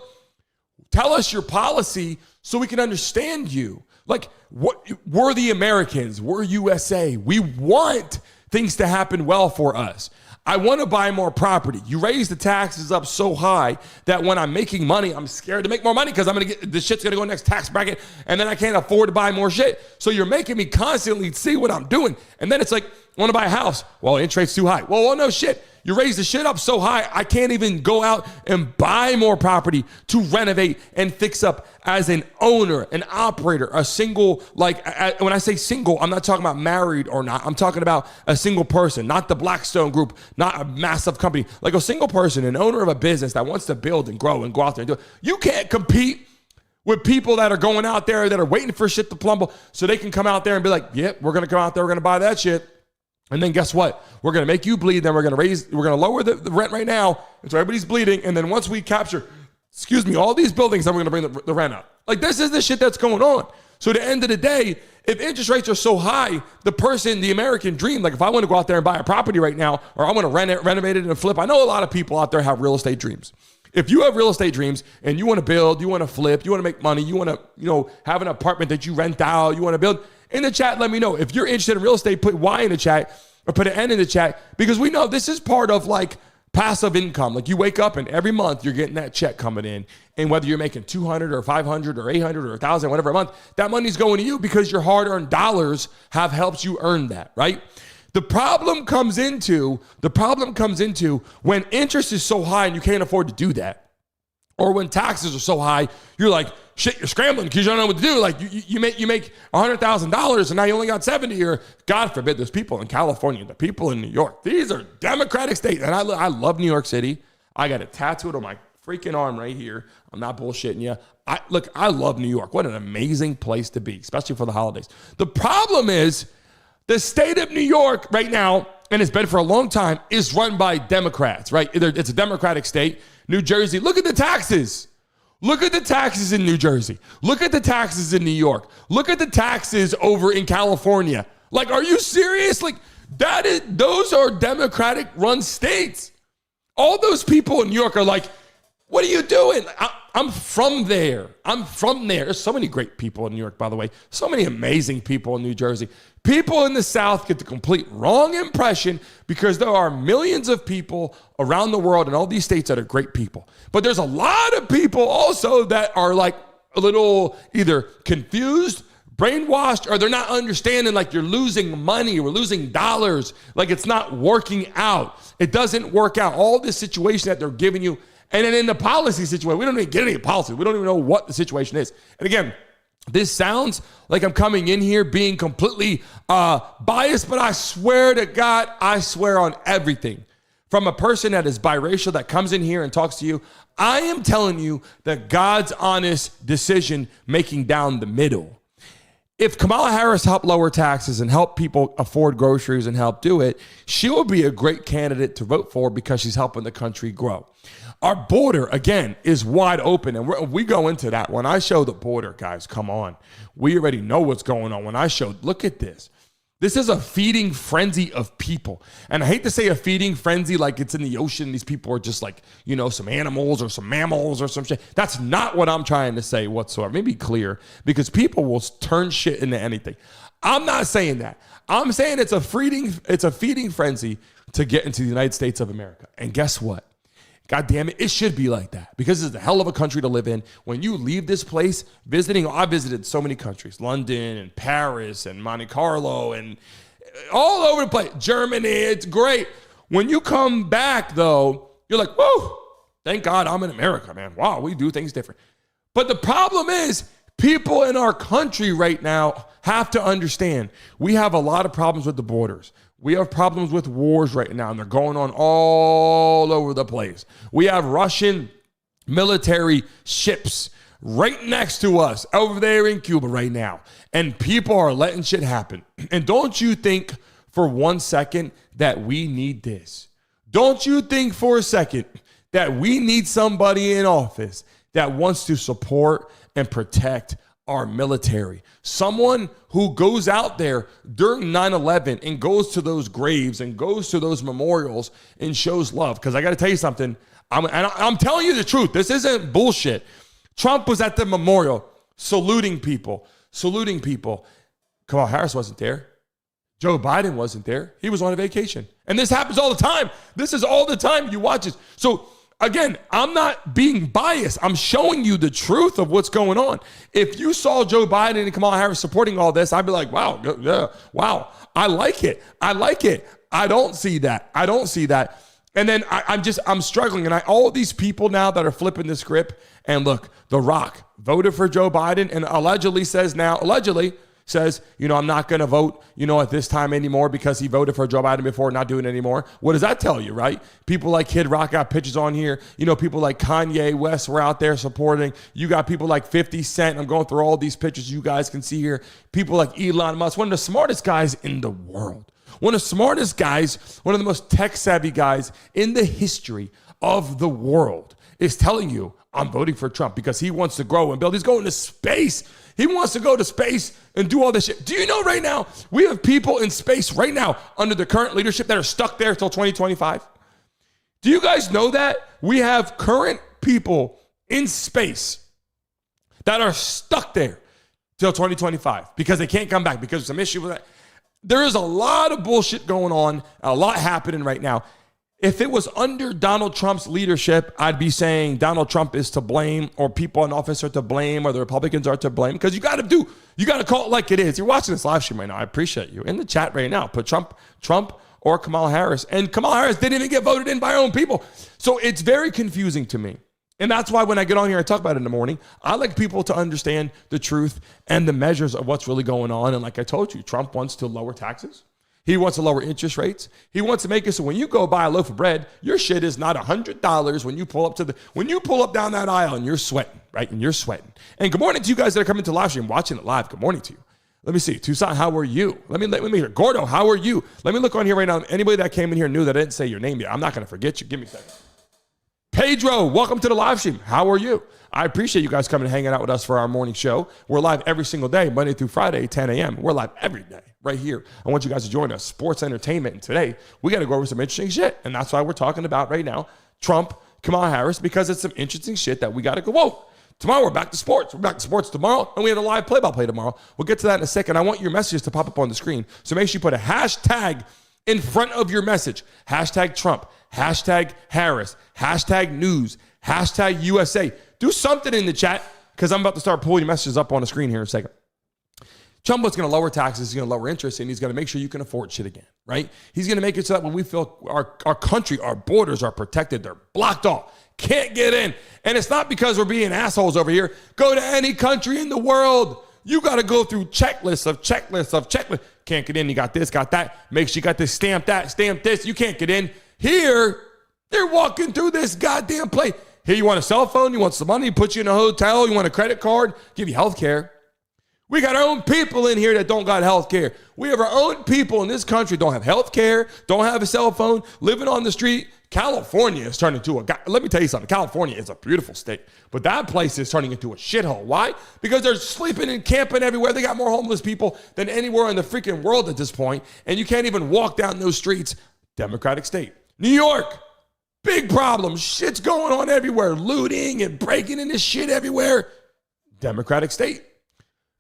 tell us your policy so we can understand you. Like, we're the Americans. We're USA. We want things to happen well for us. I want to buy more property. You raise the taxes up so high that when I'm making money, I'm scared to make more money because the shit's going to go next tax bracket and then I can't afford to buy more shit. So you're making me constantly see what I'm doing. And then it's like, I want to buy a house. Well, interest rate's too high. Well, no shit. You raise the shit up so high, I can't even go out and buy more property to renovate and fix up as an owner, an operator, a single, when I say single, I'm not talking about married or not. I'm talking about a single person, not the Blackstone group, not a massive company, like a single person, an owner of a business that wants to build and grow and go out there and do it. You can't compete with people that are going out there that are waiting for shit to plumble so they can come out there and be like, yep, we're going to come out there, we're going to buy that shit. And then guess what? We're going to make you bleed. Then we're going to lower the rent right now. And so everybody's bleeding. And then once we capture, all these buildings, then we're going to bring the rent up. Like, this is the shit that's going on. So at the end of the day, if interest rates are so high, the American dream, like if I want to go out there and buy a property right now, or I want to renovate it and flip, I know a lot of people out there have real estate dreams. If you have real estate dreams and you want to build, you want to flip, you want to make money, you want to, have an apartment that you rent out, you want to build, in the chat, let me know. If you're interested in real estate, put Y in the chat or put an N in the chat, because we know this is part of like passive income. Like you wake up and every month you're getting that check coming in. And whether you're making 200 or 500 or 800 or 1,000, whatever a month, that money's going to you because your hard-earned dollars have helped you earn that, right? The problem comes into when interest is so high and you can't afford to do that. Or when taxes are so high, you're like, shit, you're scrambling because you don't know what to do. Like you make $100,000 and now you only got 70, or God forbid, there's people in California, the people in New York. These are Democratic states. And I love New York City. I got it tattooed on my freaking arm right here. I'm not bullshitting you. I love New York. What an amazing place to be, especially for the holidays. The problem is the state of New York right now, and it's been for a long time, is run by Democrats, right? It's a Democratic state. New Jersey, look at the taxes. Look at the taxes in New Jersey. Look at the taxes in New York. Look at the taxes over in California. Like, are you serious? Like, those are Democratic run states. All those people in New York are like, what are you doing? I'm from there. There's so many great people in New York, by the way. So many amazing people in New Jersey. People in the South get the complete wrong impression because there are millions of people around the world in all these states that are great people. But there's a lot of people also that are like a little either confused, brainwashed, or they're not understanding, like you're losing money, we're losing dollars, like it's not working out. It doesn't work out. All this situation that they're giving you. And then in the policy situation, we don't even get any policy. We don't even know what the situation is. And again, this sounds like I'm coming in here being completely biased, but I swear to God, I swear on everything. From a person that is biracial that comes in here and talks to you, I am telling you that God's honest decision making down the middle. If Kamala Harris helped lower taxes and help people afford groceries and help do it, she will be a great candidate to vote for because she's helping the country grow. Our border, again, is wide open. And we go into that. When I show the border, guys, come on. We already know what's going on. When I show, look at this. This is a feeding frenzy of people. And I hate to say a feeding frenzy like it's in the ocean. These people are just like, you know, some animals or some mammals or some shit. That's not what I'm trying to say whatsoever. Let me be clear, because people will turn shit into anything. I'm not saying that. I'm saying it's a feeding frenzy to get into the United States of America. And guess what? God damn it, it should be like that, because it's a hell of a country to live in. When you leave this place, I visited so many countries, London and Paris and Monte Carlo and all over the place, Germany, it's great. When you come back, though, you're like, whoa, thank God I'm in America, man. Wow, we do things different. But the problem is, people in our country right now have to understand we have a lot of problems with the borders. We have problems with wars right now, and they're going on all over the place. We have Russian military ships right next to us over there in Cuba right now, and people are letting shit happen. And don't you think for 1 second that we need this? Don't you think for a second that we need somebody in office that wants to support and protect our military? Someone who goes out there during 9/11 and goes to those graves and goes to those memorials and shows love. Because I got to tell you something, I'm telling you the truth. This isn't bullshit. Trump was at the memorial saluting people. Kamala Harris wasn't there. Joe Biden wasn't there. He was on a vacation. And this happens all the time. This is all the time. You watch this. So again, I'm not being biased. I'm showing you the truth of what's going on. If you saw Joe Biden and Kamala Harris supporting all this, I'd be like, wow, yeah, wow. I like it. I don't see that. And then I'm struggling. And all these people now that are flipping the script, and look, The Rock voted for Joe Biden and allegedly says, you know, I'm not going to vote, you know, at this time anymore because he voted for Joe Biden before, not doing it anymore. What does that tell you, right? People like Kid Rock got pictures on here. You know, people like Kanye West were out there supporting. You got people like 50 Cent. I'm going through all these pictures you guys can see here. People like Elon Musk, one of the smartest guys in the world. One of the smartest guys, one of the most tech-savvy guys in the history of the world is telling you, I'm voting for Trump because he wants to grow and build. He's going to space. He wants to go to space and do all this shit. Do you know right now, we have people in space right now under the current leadership that are stuck there till 2025? Do you guys know that? We have current people in space that are stuck there till 2025 because they can't come back because of some issue with that. There is a lot of bullshit going on, a lot happening right now. If it was under Donald Trump's leadership, I'd be saying Donald Trump is to blame, or people in office are to blame, or the Republicans are to blame, because you got to call it like it is. You're watching this live stream right now. I appreciate you. In the chat right now, put Trump or Kamala Harris. And Kamala Harris didn't even get voted in by her own people. So it's very confusing to me. And that's why when I get on here and talk about it in the morning, I like people to understand the truth and the measures of what's really going on. And like I told you, Trump wants to lower taxes. He wants to lower interest rates. He wants to make it so when you go buy a loaf of bread, your shit is not $100 when you pull up down that aisle and you're sweating, right? And you're sweating. And good morning to you guys that are coming to the live stream, watching it live. Good morning to you. Let me see. Tucson, how are you? Let me hear. Gordo, how are you? Let me look on here right now. Anybody that came in here knew that I didn't say your name yet. I'm not going to forget you. Give me a second. Pedro, welcome to the live stream. How are you? I appreciate you guys coming and hanging out with us for our morning show. We're live every single day, Monday through Friday, 10 a.m. We're live every day right here. I want you guys to join us, sports, entertainment. And today, we got to go over some interesting shit. And that's why we're talking about right now, Trump, Kamala Harris, because it's some interesting shit that we got to go. Whoa, tomorrow we're back to sports. We're back to sports tomorrow, and we have a live play-by-play tomorrow. We'll get to that in a second. I want your messages to pop up on the screen. So make sure you put a hashtag in front of your message. Hashtag Trump, hashtag Harris, hashtag news, hashtag USA. Do something in the chat, because I'm about to start pulling messages up on the screen here in a second. Trump was going to lower taxes, he's going to lower interest, and he's going to make sure you can afford shit again, right? He's going to make it so that when we feel our country, our borders are protected, they're blocked off, can't get in. And it's not because we're being assholes over here. Go to any country in the world. You got to go through checklists. Can't get in, you got this, got that. Make sure you got this, stamp that, stamp this. You can't get in. Here, they're walking through this goddamn place. Here, you want a cell phone, you want some money, put you in a hotel, you want a credit card, give you health care. We got our own people in here that don't got health care. We have our own people in this country don't have health care, don't have a cell phone, living on the street. California is turning into let me tell you something. California is a beautiful state, but that place is turning into a shithole. Why? Because they're sleeping and camping everywhere. They got more homeless people than anywhere in the freaking world at this point, and you can't even walk down those streets. Democratic state. New York, big problem. Shit's going on everywhere. Looting and breaking into shit everywhere. Democratic state.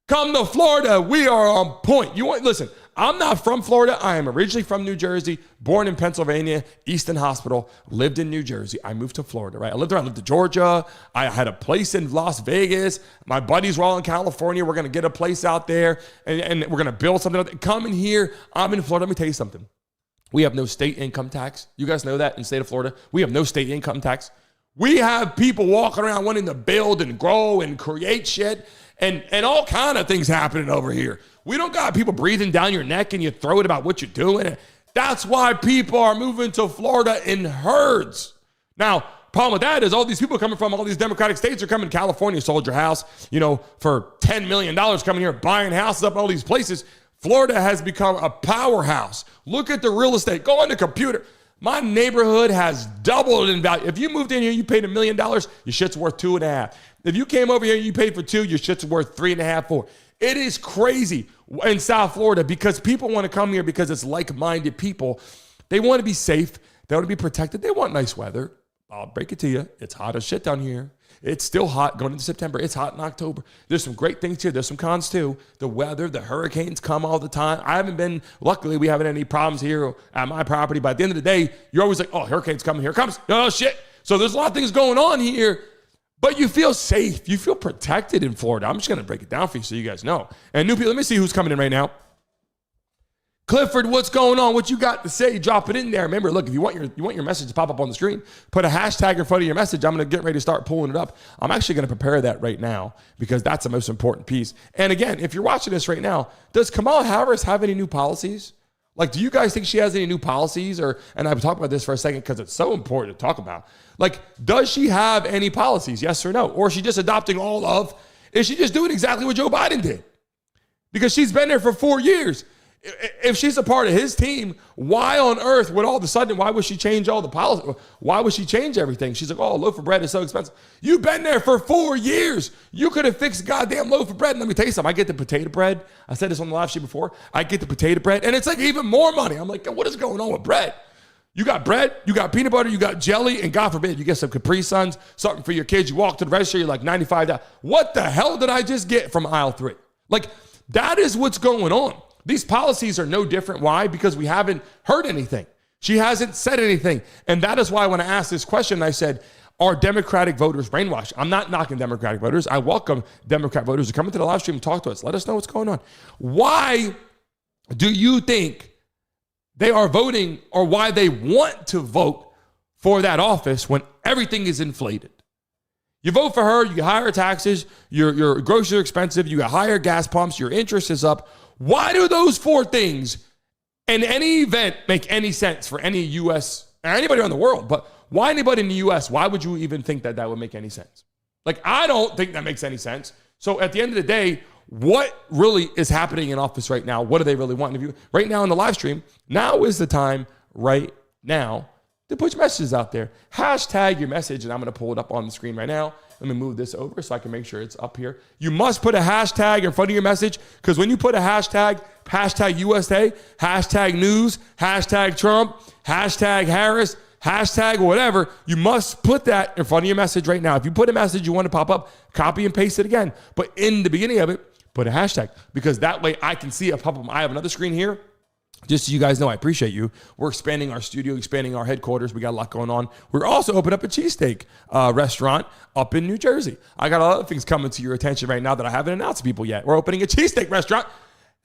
Come to Florida, we are on point. Listen, I'm not from Florida. I am originally from New Jersey, born in Pennsylvania, Easton Hospital, lived in New Jersey. I moved to Florida, right? I lived in Georgia. I had a place in Las Vegas. My buddies were all in California. We're going to get a place out there, and we're going to build something. Come in here. I'm in Florida. Let me tell you something. We have no state income tax. You guys know that in the state of Florida? We have no state income tax. We have people walking around wanting to build and grow and create shit. And all kind of things happening over here. We don't got people breathing down your neck and you throw it about what you're doing. That's why people are moving to Florida in herds. Now, problem with that is all these people coming from all these Democratic states are coming to California, sold your house, for $10 million coming here, buying houses up in all these places. Florida has become a powerhouse. Look at the real estate. Go on the computer. My neighborhood has doubled in value. If you moved in here, you paid $1 million, your shit's worth 2.5. If you came over here and you paid for 2, your shit's worth 3.5, 4. It is crazy in South Florida because people want to come here because it's like-minded people. They want to be safe. They want to be protected. They want nice weather. I'll break it to you. It's hot as shit down here. It's still hot going into September. It's hot in October. There's some great things here. There's some cons too. The weather, the hurricanes come all the time. Luckily, we haven't had any problems here at my property. But at the end of the day, you're always like, oh, hurricane's coming. Here it comes. Oh, shit. So there's a lot of things going on here. But you feel safe. You feel protected in Florida. I'm just going to break it down for you so you guys know. And new people, let me see who's coming in right now. Clifford, what's going on? What you got to say? Drop it in there. Remember, look, if you want your message to pop up on the screen, put a hashtag in front of your message. I'm going to get ready to start pulling it up. I'm actually going to prepare that right now because that's the most important piece. And again, if you're watching this right now, does Kamala Harris have any new policies? Like, do you guys think she has any new policies? And I've talked about this for a second because it's so important to talk about. Like, does she have any policies? Yes or no? Or is she just adopting is she just doing exactly what Joe Biden did? Because she's been there for 4 years. If she's a part of his team, why on earth would all of a sudden, why would she change all the policy? Why would she change everything? She's like, oh, a loaf of bread is so expensive. You've been there for 4 years. You could have fixed a goddamn loaf of bread. And let me tell you something. I get the potato bread. I said this on the live stream before. I get the potato bread, and it's like even more money. I'm like, what is going on with bread? You got bread, you got peanut butter, you got jelly, and God forbid, you get some Capri Suns, something for your kids. You walk to the register, you're like $95. What the hell did I just get from aisle 3? Like, that is what's going on. These policies are no different. Why? Because we haven't heard anything. She hasn't said anything. And that is why when I asked this question, I said, are Democratic voters brainwashed? I'm not knocking Democratic voters. I welcome Democrat voters to come into the live stream and talk to us. Let us know what's going on. Why do you think they are voting or why they want to vote for that office when everything is inflated? You vote for her, you get higher taxes, your groceries are expensive, you got higher gas pumps, your interest is up. Why do those 4 things in any event make any sense for any U.S. or anybody around the world? But why anybody in the U.S., why would you even think that would make any sense? Like, I don't think that makes any sense. So at the end of the day, what really is happening in office right now? What do they really want? Right now in the live stream, now is the time right now to put your messages out there. Hashtag your message, and I'm going to pull it up on the screen right now. Let me move this over so I can make sure it's up here. You must put a hashtag in front of your message because when you put a hashtag USA, hashtag news, hashtag Trump, hashtag Harris, hashtag whatever, you must put that in front of your message right now. If you put a message you want to pop up, copy and paste it again. But in the beginning of it, put a hashtag because that way I can see it pop up. I have another screen here. Just so you guys know, I appreciate you. We're expanding our studio, expanding our headquarters. We got a lot going on. We're also opening up a cheesesteak restaurant up in New Jersey. I got a lot of things coming to your attention right now that I haven't announced to people yet. We're opening a cheesesteak restaurant.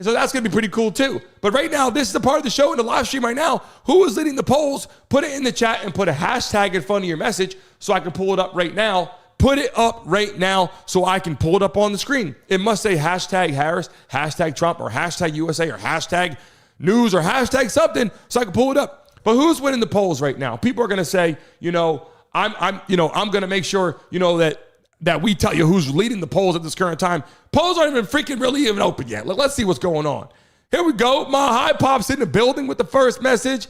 So that's going to be pretty cool too. But right now, this is the part of the show in the live stream right now. Who is leading the polls? Put it in the chat and put a hashtag in front of your message so I can pull it up right now. Put it up right now so I can pull it up on the screen. It must say hashtag Harris, hashtag Trump, or hashtag USA, or hashtag news, or hashtag something so I can pull it up. But who's winning the polls right now? People are going to say, I'm going to make sure, that that we tell you who's leading the polls at this current time. Polls aren't even really even open yet. Let's see what's going on. Here we go. My High pops in the building with the first message.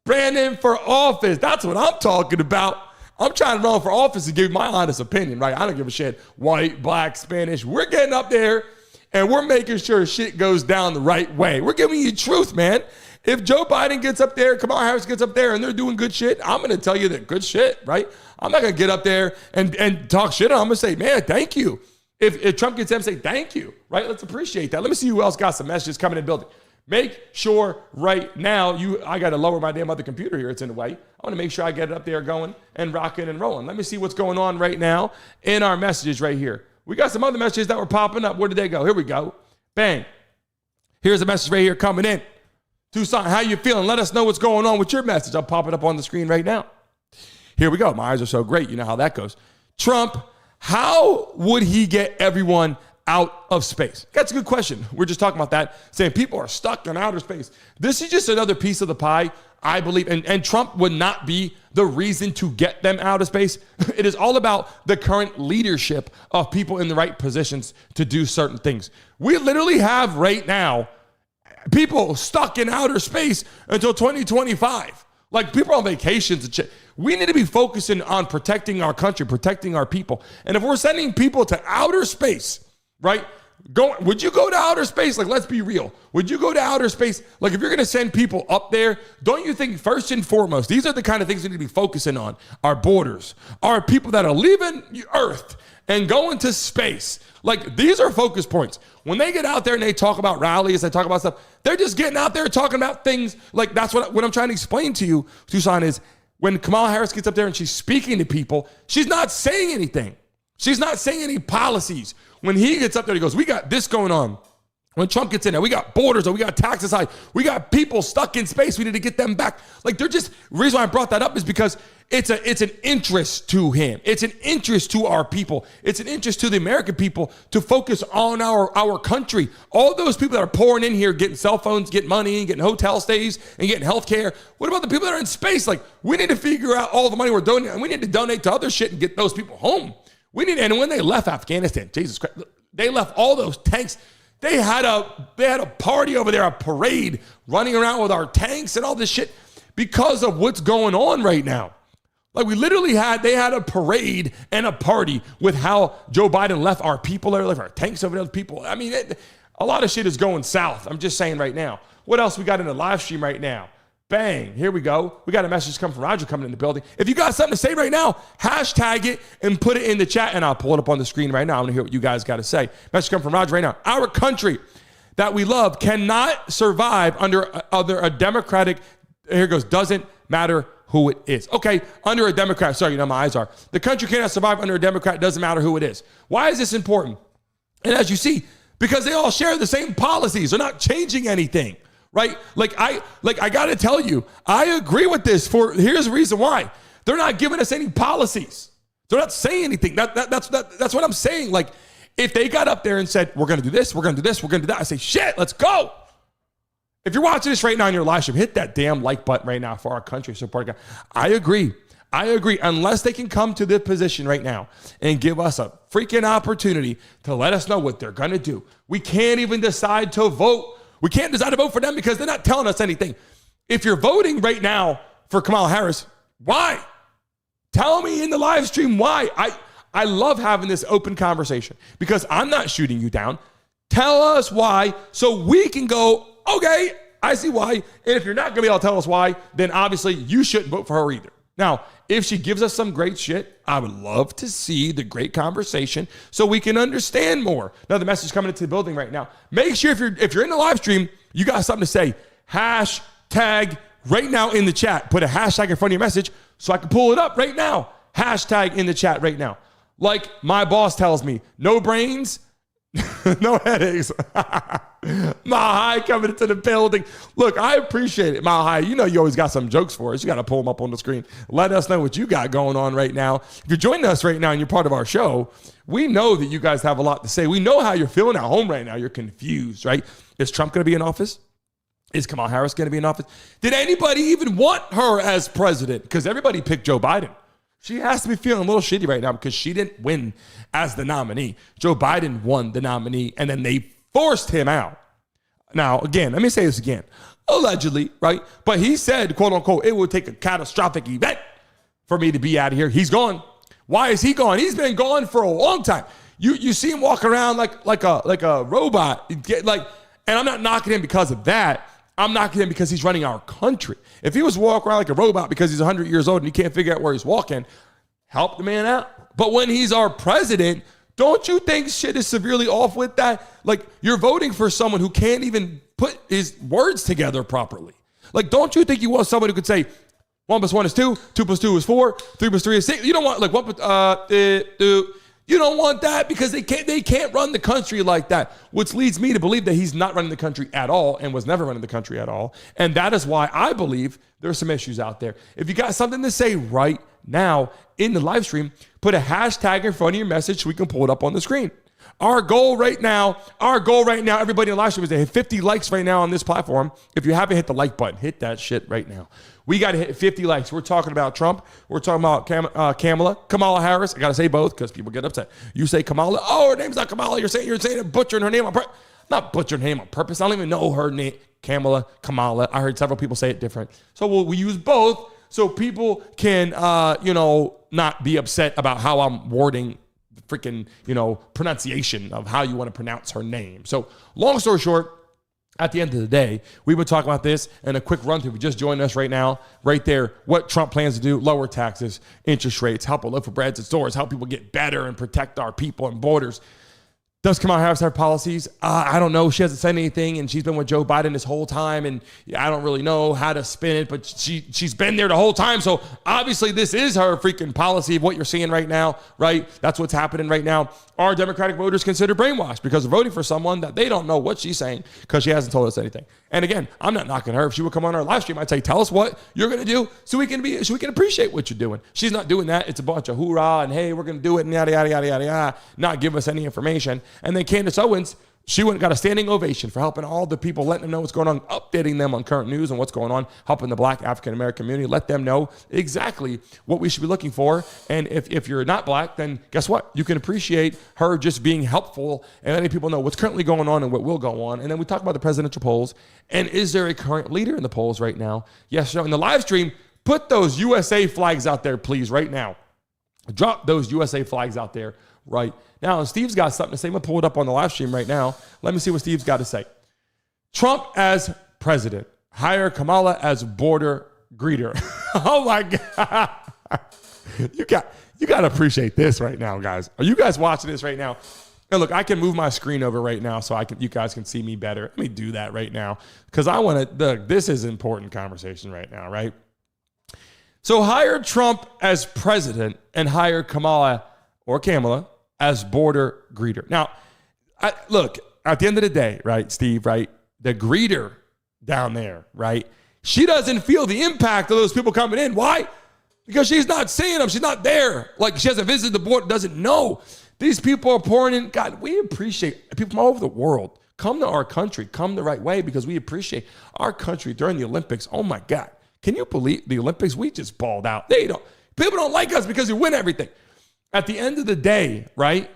Brandon for office. That's what I'm talking about. I'm trying to run for office and give my honest opinion, right? I don't give a shit. White, black, Spanish. We're getting up there and we're making sure shit goes down the right way. We're giving you truth, man. If Joe Biden gets up there, Kamala Harris gets up there and they're doing good shit, I'm going to tell you that good shit, right? I'm not going to get up there and talk shit. I'm going to say, man, thank you. If Trump gets them, say thank you, right? Let's appreciate that. Let me see who else got some messages coming in the building. Make sure right now, I got to lower my damn other computer here. It's in the way. I want to make sure I get it up there going and rocking and rolling. Let me see what's going on right now in our messages right here. We got some other messages that were popping up. Where did they go? Here we go. Bang. Here's a message right here coming in. Tucson, how you feeling? Let us know what's going on with your message. I'll pop it up on the screen right now. Here we go. My eyes are so great. You know how that goes. Trump, how would he get everyone out of space? That's a good question. We're just talking about that, saying people are stuck in outer space. This is just another piece of the pie, I believe. And Trump would not be the reason to get them out of space. It is all about the current leadership of people in the right positions to do certain things. We literally have right now people stuck in outer space until 2025. Like people on vacations and shit. We need to be focusing on protecting our country, protecting our people. And if we're sending people to outer space, right? Would you go to outer space? Like, let's be real. Would you go to outer space? Like, if you're going to send people up there, don't you think first and foremost, these are the kind of things we need to be focusing on. Our borders, our people that are leaving Earth and going to space. Like, these are focus points. When they get out there and they talk about rallies, they talk about stuff, they're just getting out there talking about things. Like, that's what I'm trying to explain to you, Tucson, is when Kamala Harris gets up there and she's speaking to people, she's not saying anything. She's not saying any policies. When he gets up there, he goes, we got this going on. When Trump gets in there, we got borders, or we got taxes high. We got people stuck in space. We need to get them back. Like, they're just, the reason why I brought that up is because it's an interest to him. It's an interest to our people. It's an interest to the American people to focus on our country. All those people that are pouring in here, getting cell phones, getting money, getting hotel stays, and getting health care. What about the people that are in space? Like, we need to figure out all the money we're donating, and we need to donate to other shit and get those people home. And when they left Afghanistan, Jesus Christ, they left all those tanks. They had a party over there, a parade, running around with our tanks and all this shit because of what's going on right now. Like, they had a parade and a party with how Joe Biden left our people there, left our tanks over there, people. I mean, a lot of shit is going south. I'm just saying right now. What else we got in the live stream right now? Bang, here we go. We got a message coming from Roger coming in the building. If you got something to say right now, hashtag it and put it in the chat, and I'll pull it up on the screen right now. I want to hear what you guys got to say. Message coming from Roger right now. Our country that we love cannot survive under a Democratic, here it goes, doesn't matter who it is. Okay, under a Democrat, sorry, you know my eyes are. The country cannot survive under a Democrat, doesn't matter who it is. Why is this important? And as you see, because they all share the same policies. They're not changing anything. Right? Like I got to tell you, I agree with this here's the reason why. They're not giving us any policies. They're not saying anything. That's what I'm saying. Like, if they got up there and said, we're going to do this, we're going to do this, we're going to do that, I say, shit, let's go. If you're watching this right now on your live stream, hit that damn like button right now for our country support. I agree. Unless they can come to this position right now and give us a freaking opportunity to let us know what they're going to do. We can't even decide to vote. We can't decide to vote for them because they're not telling us anything. If you're voting right now for Kamala Harris, why? Tell me in the live stream why. I love having this open conversation because I'm not shooting you down. Tell us why so we can go, okay, I see why. And if you're not going to be able to tell us why, then obviously you shouldn't vote for her either. Now, if she gives us some great shit, I would love to see the great conversation so we can understand more. Now, the message coming into the building right now. Make sure if you're in the live stream, you got something to say. Hashtag right now in the chat. Put a hashtag in front of your message so I can pull it up right now. Hashtag in the chat right now. Like my boss tells me, no brains, no headaches. Mahai coming into the building. Look, I appreciate it, Mahai. You know you always got some jokes for us. You got to pull them up on the screen. Let us know what you got going on right now. If you're joining us right now and you're part of our show, we know that you guys have a lot to say. We know how you're feeling at home right now. You're confused, right? Is Trump going to be in office? Is Kamala Harris going to be in office? Did anybody even want her as president? Because everybody picked Joe Biden. She has to be feeling a little shitty right now because she didn't win as the nominee. Joe Biden won the nominee, and then they forced him out. Now, again, let me say this again. Allegedly, right? But he said, quote unquote, it would take a catastrophic event for me to be out of here. He's gone. Why is he gone? He's been gone for a long time. You see him walk around like a robot. And I'm not knocking him because of that. I'm knocking him because he's running our country. If he was walking around like a robot because he's 100 years old and he can't figure out where he's walking, help the man out. But when he's our president, don't you think shit is severely off with that? Like, you're voting for someone who can't even put his words together properly. Like, don't you think you want someone who could say 1 + 1 is 2, 2 + 2 is 4, 3 + 3 is 6? You don't want you don't want that because they can't run the country like that. Which leads me to believe that he's not running the country at all and was never running the country at all. And that is why I believe there's some issues out there. If you got something to say right now in the live stream, put a hashtag in front of your message so we can pull it up on the screen. Our goal right now, everybody in the live stream is to hit 50 likes right now on this platform. If you haven't hit the like button, hit that shit right now. We got to hit 50 likes. We're talking about Trump. We're talking about Kamala Harris. I got to say both because people get upset. You say Kamala. Oh, her name's not Kamala. You're saying it, butchering her name on purpose. Not butchering her name on purpose. I don't even know her name. Kamala. I heard several people say it different. So we use both so people can, not be upset about how I'm wording freaking, pronunciation of how you want to pronounce her name. So long story short, at the end of the day, we've been talking about this and a quick run through. If you just joined us right now, right there, what Trump plans to do: lower taxes, interest rates, help with loaf of breads at stores, help people get better and protect our people and borders. Does Kamala Harris have policies? I don't know. She hasn't said anything, and she's been with Joe Biden this whole time, and I don't really know how to spin it, but she's been there the whole time, so obviously this is her freaking policy of what you're seeing right now, right? That's what's happening right now. Are Democratic voters considered brainwashed because they're voting for someone that they don't know what she's saying because she hasn't told us anything? And again, I'm not knocking her. If she would come on our live stream, I'd say, tell us what you're going to do so we can appreciate what you're doing. She's not doing that. It's a bunch of hoorah and hey, we're going to do it and yada, yada, yada, yada, yada, not give us any information. And then Candace Owens, she went and got a standing ovation for helping all the people, letting them know what's going on, updating them on current news and what's going on, helping the Black African-American community, let them know exactly what we should be looking for. And if you're not Black, then guess what? You can appreciate her just being helpful and letting people know what's currently going on and what will go on. And then we talk about the presidential polls. And is there a current leader in the polls right now? Yes, no. In the live stream, put those USA flags out there, please, right now. Drop those USA flags out there right now. And Steve's got something to say. I'm going to pull it up on the live stream right now. Let me see what Steve's got to say. Trump as president. Hire Kamala as border greeter. Oh, my God. You got to appreciate this right now, guys. Are you guys watching this right now? And look, I can move my screen over right now so you guys can see me better. Let me do that right now because I want to, this is an important conversation right now, right? So hire Trump as president and hire Kamala as border greeter. Now, look, at the end of the day, right, Steve, right, the greeter down there, right, she doesn't feel the impact of those people coming in. Why? Because she's not seeing them. She's not there. Like, she hasn't visited the border, doesn't know. These people are pouring in. God, we appreciate people from all over the world. Come to our country. Come the right way because we appreciate our country during the Olympics. Oh, my God. Can you believe the Olympics? We just balled out. People don't like us because we win everything. At the end of the day, right,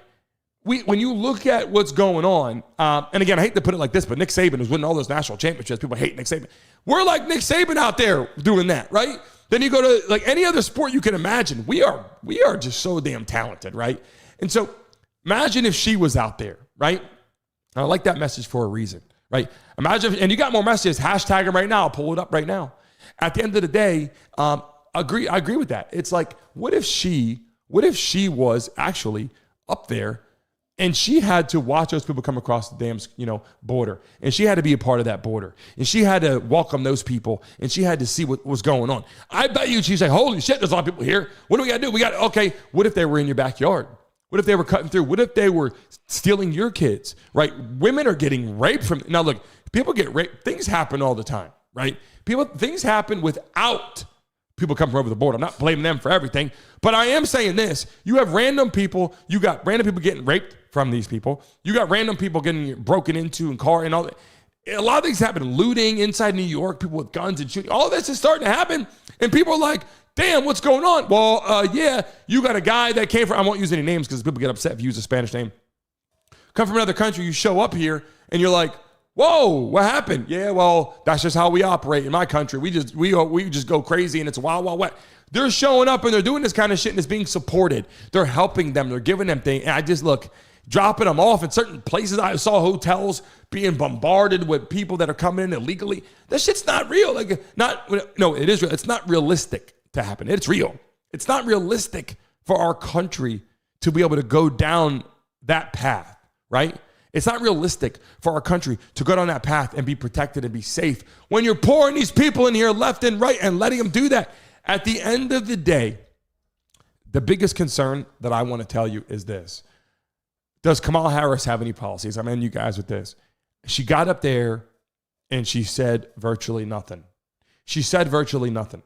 when you look at what's going on, and again, I hate to put it like this, but Nick Saban is winning all those national championships. People hate Nick Saban. We're like Nick Saban out there doing that, right? Then you go to like any other sport you can imagine. We are just so damn talented, right? And so imagine if she was out there, right? I like that message for a reason, right? Imagine, and you got more messages, hashtag them right now, I'll pull it up right now. At the end of the day, I agree with that. It's like, what if she was actually up there and she had to watch those people come across the damn, border, and she had to be a part of that border, and she had to welcome those people, and she had to see what was going on. I bet you she's like, holy shit, there's a lot of people here. What do we got to do? Okay, what if they were in your backyard? What if they were cutting through? What if they were stealing your kids, right? Women are getting raped now look, people get raped. Things happen all the time, right? Things happen without people come from over the border. I'm not blaming them for everything, but I am saying this. You have random people. You got random people getting raped from these people. You got random people getting broken into and car and all that. A lot of things happen. Looting inside New York, people with guns and shooting. All this is starting to happen. And people are like, damn, what's going on? Well, yeah, you got a guy that came from, I won't use any names because people get upset if you use a Spanish name. Come from another country, you show up here and you're like, whoa, what happened? Yeah, well, that's just how we operate in my country. We just go crazy and it's wild, wild, wet. They're showing up and they're doing this kind of shit and it's being supported. They're helping them. They're giving them things. And I just dropping them off in certain places. I saw hotels being bombarded with people that are coming in illegally. That shit's not real. It is real. It's not realistic to happen. It's real. It's not realistic for our country to be able to go down that path, right? It's not realistic for our country to go down that path and be protected and be safe when you're pouring these people in here left and right and letting them do that. At the end of the day, the biggest concern that I want to tell you is this. Does Kamala Harris have any policies? I'm ending you guys with this. She got up there and she said virtually nothing. She said virtually nothing.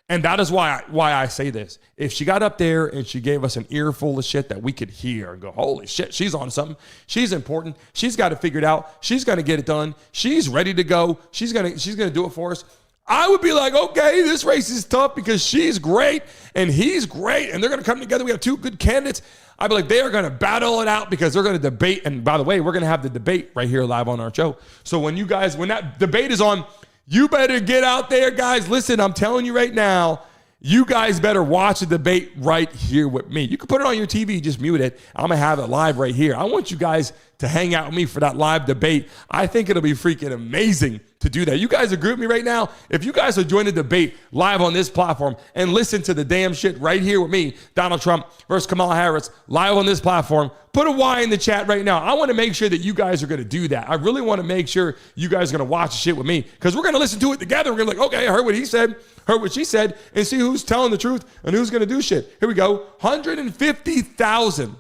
And that is why I say this. If she got up there and she gave us an earful of shit that we could hear and go, holy shit, she's on something. She's important. She's got it figured out. She's going to get it done. She's ready to go. She's going to do it for us. I would be like, okay, this race is tough because she's great and he's great and they're going to come together. We have two good candidates. I'd be like, they are going to battle it out because they're going to debate. And by the way, we're going to have the debate right here live on our show. So when that debate is on, you better get out there, guys. Listen, I'm telling you right now, you guys better watch the debate right here with me. You can put it on your TV, just mute it. I'm going to have it live right here. I want you guys to hang out with me for that live debate. I think it'll be freaking amazing to do that. You guys agree with me right now? If you guys are joining the debate live on this platform and listen to the damn shit right here with me, Donald Trump versus Kamala Harris, live on this platform, put a Y in the chat right now. I want to make sure that you guys are going to do that. I really want to make sure you guys are going to watch the shit with me because we're going to listen to it together. We're going to be like, okay, I heard what he said, heard what she said, and see who's telling the truth and who's going to do shit. Here we go. 150,000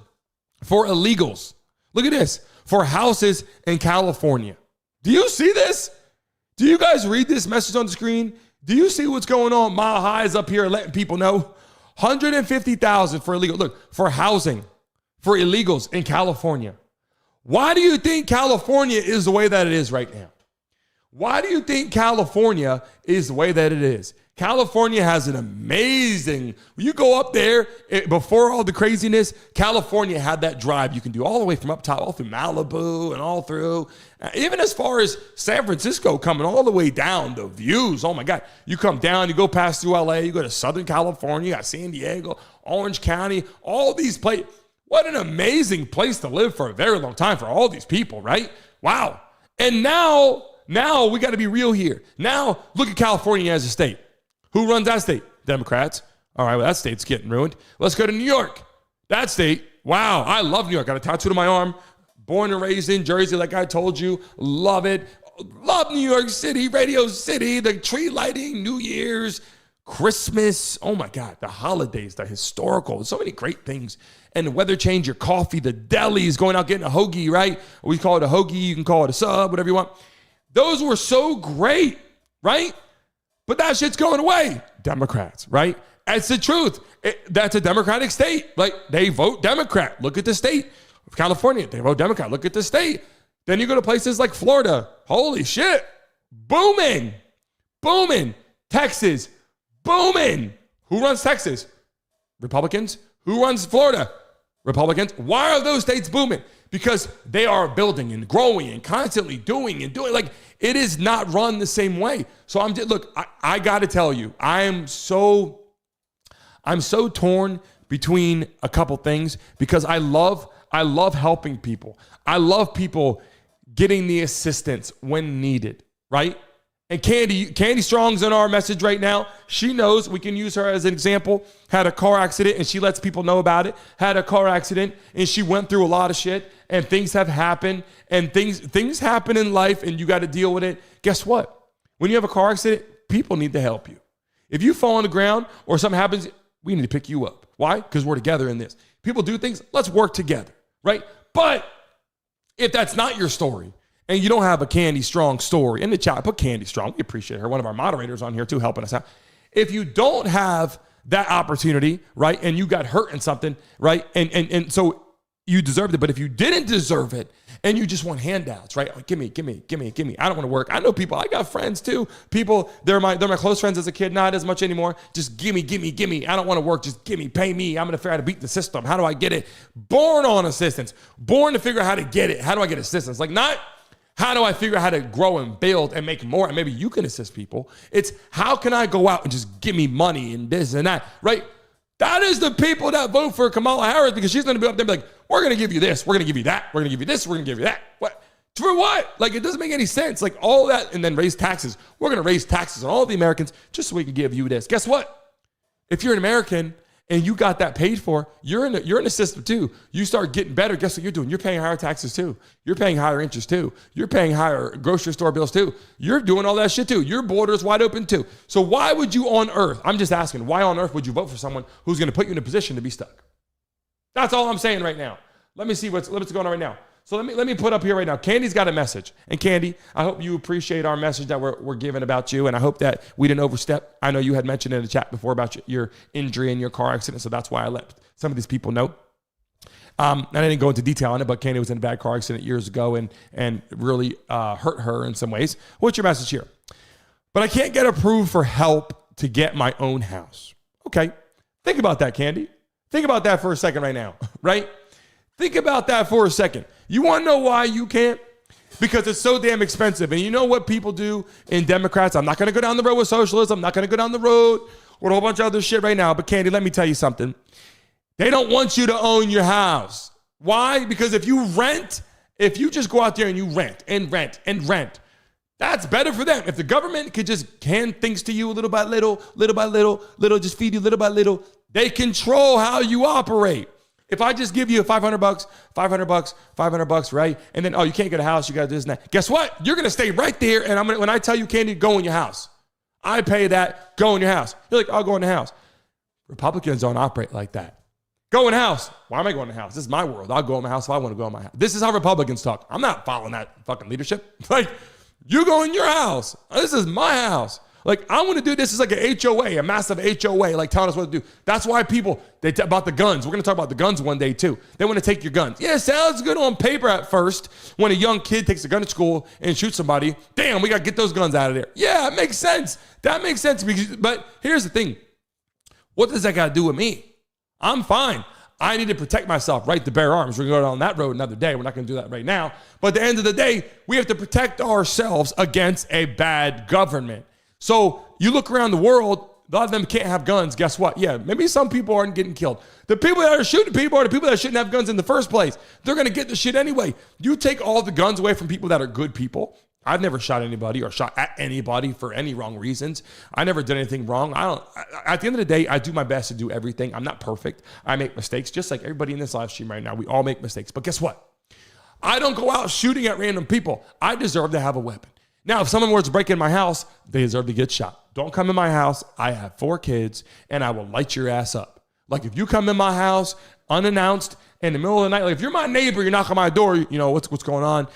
for illegals. Look at this. For houses in California. Do you see this? Do you guys read this message on the screen? Do you see what's going on? Mile High is up here letting people know. 150,000 for illegal. Look, for housing, for illegals in California. Why do you think California is the way that it is right now? Why do you think California is the way that it is? California has an amazing, you go up there, before all the craziness, California had that drive you can do all the way from up top, all through Malibu and all through, even as far as San Francisco coming all the way down, the views, oh my God. You come down, you go past through LA, you go to Southern California, you got San Diego, Orange County, all these places. What an amazing place to live for a very long time for all these people, right? Wow. And now we got to be real here. Now, look at California as a state. Who runs that state? Democrats. All right, well, that state's getting ruined. Let's go to New York. That state, wow, I love New York. Got a tattoo on my arm. Born and raised in Jersey, like I told you. Love it. Love New York City, Radio City, the tree lighting, New Year's, Christmas. Oh, my God, the holidays, the historical. So many great things. And the weather change, your coffee, the delis, going out getting a hoagie, right? We call it a hoagie. You can call it a sub, whatever you want. Those were so great, right? But that shit's going away. Democrats, right? That's the truth. That's a Democratic state. Like, they vote Democrat. Look at the state of California. They vote Democrat. Look at the state. Then you go to places like Florida. Holy shit. Booming. Booming. Texas. Booming. Who runs Texas? Republicans. Who runs Florida? Republicans. Why are those states booming? Because they are building and growing and constantly doing. Like, it is not run the same way. So I got to tell you, I'm so torn between a couple things because I love helping people. I love people getting the assistance when needed, right? And Candy Strong's in our message right now. She knows, we can use her as an example. Had a car accident and she lets people know about it. Had a car accident and she went through a lot of shit and things have happened and things happen in life and you got to deal with it. Guess what? When you have a car accident, people need to help you. If you fall on the ground or something happens, we need to pick you up. Why? Because we're together in this. People do things, let's work together, right? But if that's not your story, and you don't have a Candy Strong story, in the chat, put Candy Strong. We appreciate her. One of our moderators on here too, helping us out. If you don't have that opportunity, right, and you got hurt in something, right, and so you deserved it. But if you didn't deserve it and you just want handouts, right? Like, give me. I don't want to work. I know people. I got friends too. People, they're my close friends as a kid, not as much anymore. Just give me. I don't want to work. Just give me, pay me. I'm going to figure out how to beat the system. How do I get it? Born on assistance. Born to figure out how to get it. How do I get assistance? Like, not how do I figure out how to grow and build and make more? And maybe you can assist people. It's how can I go out and just give me money and this and that, right? That is the people that vote for Kamala Harris, because she's going to be up there and be like, we're going to give you this. We're going to give you that. We're going to give you this. We're going to give you that. What? For what? Like, it doesn't make any sense. Like, all that, and then raise taxes. We're going to raise taxes on all the Americans just so we can give you this. Guess what? If you're an American and you got that paid for, you're in the system too. You start getting better. Guess what you're doing? You're paying higher taxes too. You're paying higher interest too. You're paying higher grocery store bills too. You're doing all that shit too. Your border's wide open too. So why would you on earth, I'm just asking, why on earth would you vote for someone who's going to put you in a position to be stuck? That's all I'm saying right now. Let me see what's going on right now. So let me put up here right now. Candy's got a message. And Candy, I hope you appreciate our message that we're giving about you. And I hope that we didn't overstep. I know you had mentioned in the chat before about your injury and your car accident. So that's why I let some of these people know. And I didn't go into detail on it, but Candy was in a bad car accident years ago and really hurt her in some ways. What's your message here? But I can't get approved for help to get my own house. Okay. Think about that, Candy. Think about that for a second right now, right? Think about that for a second. You want to know why you can't? Because it's so damn expensive. And you know what people do in Democrats? I'm not going to go down the road with socialism. I'm not going to go down the road with a whole bunch of other shit right now. But Candy, let me tell you something. They don't want you to own your house. Why? Because if you just go out there and you rent, that's better for them. If the government could just hand things to you little by little, just feed you little by little, they control how you operate. If I just give you $500, right? And then, you can't get a house, you got this and that. Guess what? You're going to stay right there. And when I tell you, Candy, go in your house. I pay that, go in your house. You're like, I'll go in the house. Republicans don't operate like that. Go in the house. Why am I going in the house? This is my world. I'll go in my house if I want to go in my house. This is how Republicans talk. I'm not following that fucking leadership. Like, you go in your house. This is my house. Like, I want to do this as like an HOA, a massive HOA, like telling us what to do. That's why people, about the guns. We're going to talk about the guns one day too. They want to take your guns. Yeah, it sounds good on paper at first when a young kid takes a gun to school and shoots somebody. Damn, we got to get those guns out of there. Yeah, it makes sense. That makes sense. But here's the thing. What does that got to do with me? I'm fine. I need to protect myself, right? To bear arms. We're going to go down that road another day. We're not going to do that right now. But at the end of the day, we have to protect ourselves against a bad government. So you look around the world, a lot of them can't have guns. Guess what? Yeah, maybe some people aren't getting killed. The people that are shooting people are the people that shouldn't have guns in the first place. They're going to get the shit anyway. You take all the guns away from people that are good people. I've never shot anybody or shot at anybody for any wrong reasons. I never did anything wrong. At the end of the day, I do my best to do everything. I'm not perfect. I make mistakes, just like everybody in this live stream right now. We all make mistakes. But guess what? I don't go out shooting at random people. I deserve to have a weapon. Now, if someone were to break in my house, they deserve to get shot. Don't come in my house. I have 4 kids, and I will light your ass up. Like, if you come in my house unannounced in the middle of the night, like if you're my neighbor, you knock on my door, you know, what's going on?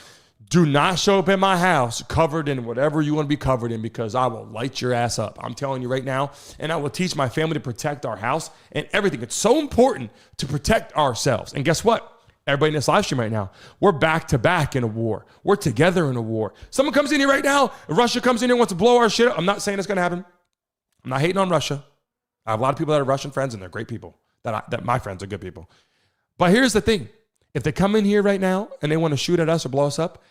Do not show up in my house covered in whatever you want to be covered in, because I will light your ass up. I'm telling you right now, and I will teach my family to protect our house and everything. It's so important to protect ourselves. And guess what? Everybody in this live stream right now, we're back to back in a war. We're together in a war. Someone comes in here right now, Russia comes in here and wants to blow our shit up. I'm not saying it's going to happen. I'm not hating on Russia. I have a lot of people that are Russian friends, and they're great people. That my friends are good people. But here's the thing. If they come in here right now and they want to shoot at us or blow us up,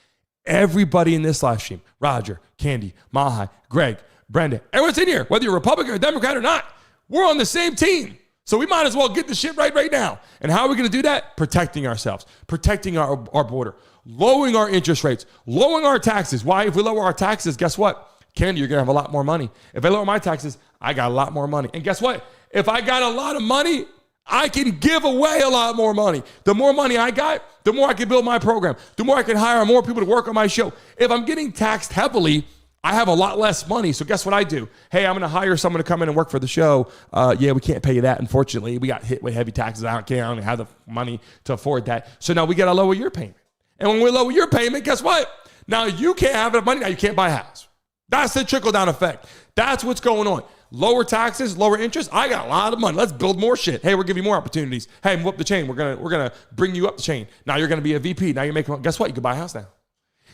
everybody in this live stream, Roger, Candy, Mahai, Greg, Brenda, everyone's in here, whether you're Republican or Democrat or not, we're on the same team. So we might as well get the shit right now. And how are we going to do that? Protecting ourselves, protecting our border, lowering our interest rates, lowering our taxes. Why? If we lower our taxes, guess what? Candy, you're going to have a lot more money. If I lower my taxes, I got a lot more money. And guess what? If I got a lot of money, I can give away a lot more money. The more money I got, the more I can build my program. The more I can hire more people to work on my show. If I'm getting taxed heavily, I have a lot less money. So guess what I do? Hey, I'm going to hire someone to come in and work for the show. Yeah, we can't pay you that. Unfortunately, we got hit with heavy taxes. I don't have the money to afford that. So now we got to lower your payment. And when we lower your payment, guess what? Now you can't have enough money. Now you can't buy a house. That's the trickle-down effect. That's what's going on. Lower taxes, lower interest. I got a lot of money. Let's build more shit. Hey, we'll give you more opportunities. Hey, move up the chain. We're gonna bring you up the chain. Now you're gonna be a VP. Now you're making. Guess what? You can buy a house now.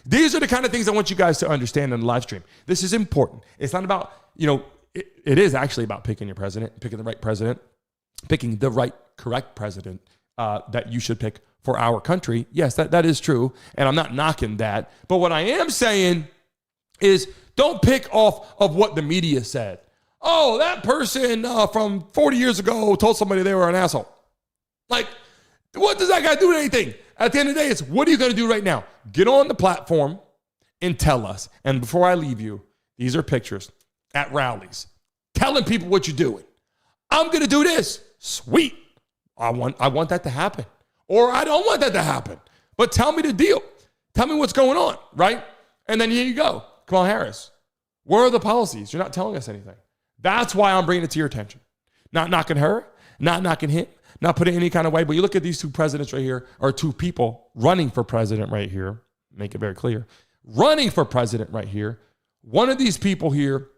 These are the kind of things I want you guys to understand in the live stream. This is important. It's not about, it is actually about picking your president, picking the right president, picking the right, correct president that you should pick for our country. Yes, that is true. And I'm not knocking that. But what I am saying is don't pick off of what the media said. Oh, that person from 40 years ago told somebody they were an asshole. Like, what does that guy do with anything? At the end of the day, it's what are you going to do right now? Get on the platform and tell us. And before I leave you, these are pictures at rallies telling people what you're doing. I'm going to do this. Sweet. I want that to happen. Or I don't want that to happen. But tell me the deal. Tell me what's going on, right? And then here you go. Kamala Harris. Where are the policies? You're not telling us anything. That's why I'm bringing it to your attention. Not knocking her, not knocking him, not putting any kind of way. But you look at these two presidents right here, or two people running for president right here. Make it very clear. Running for president right here. One of these people here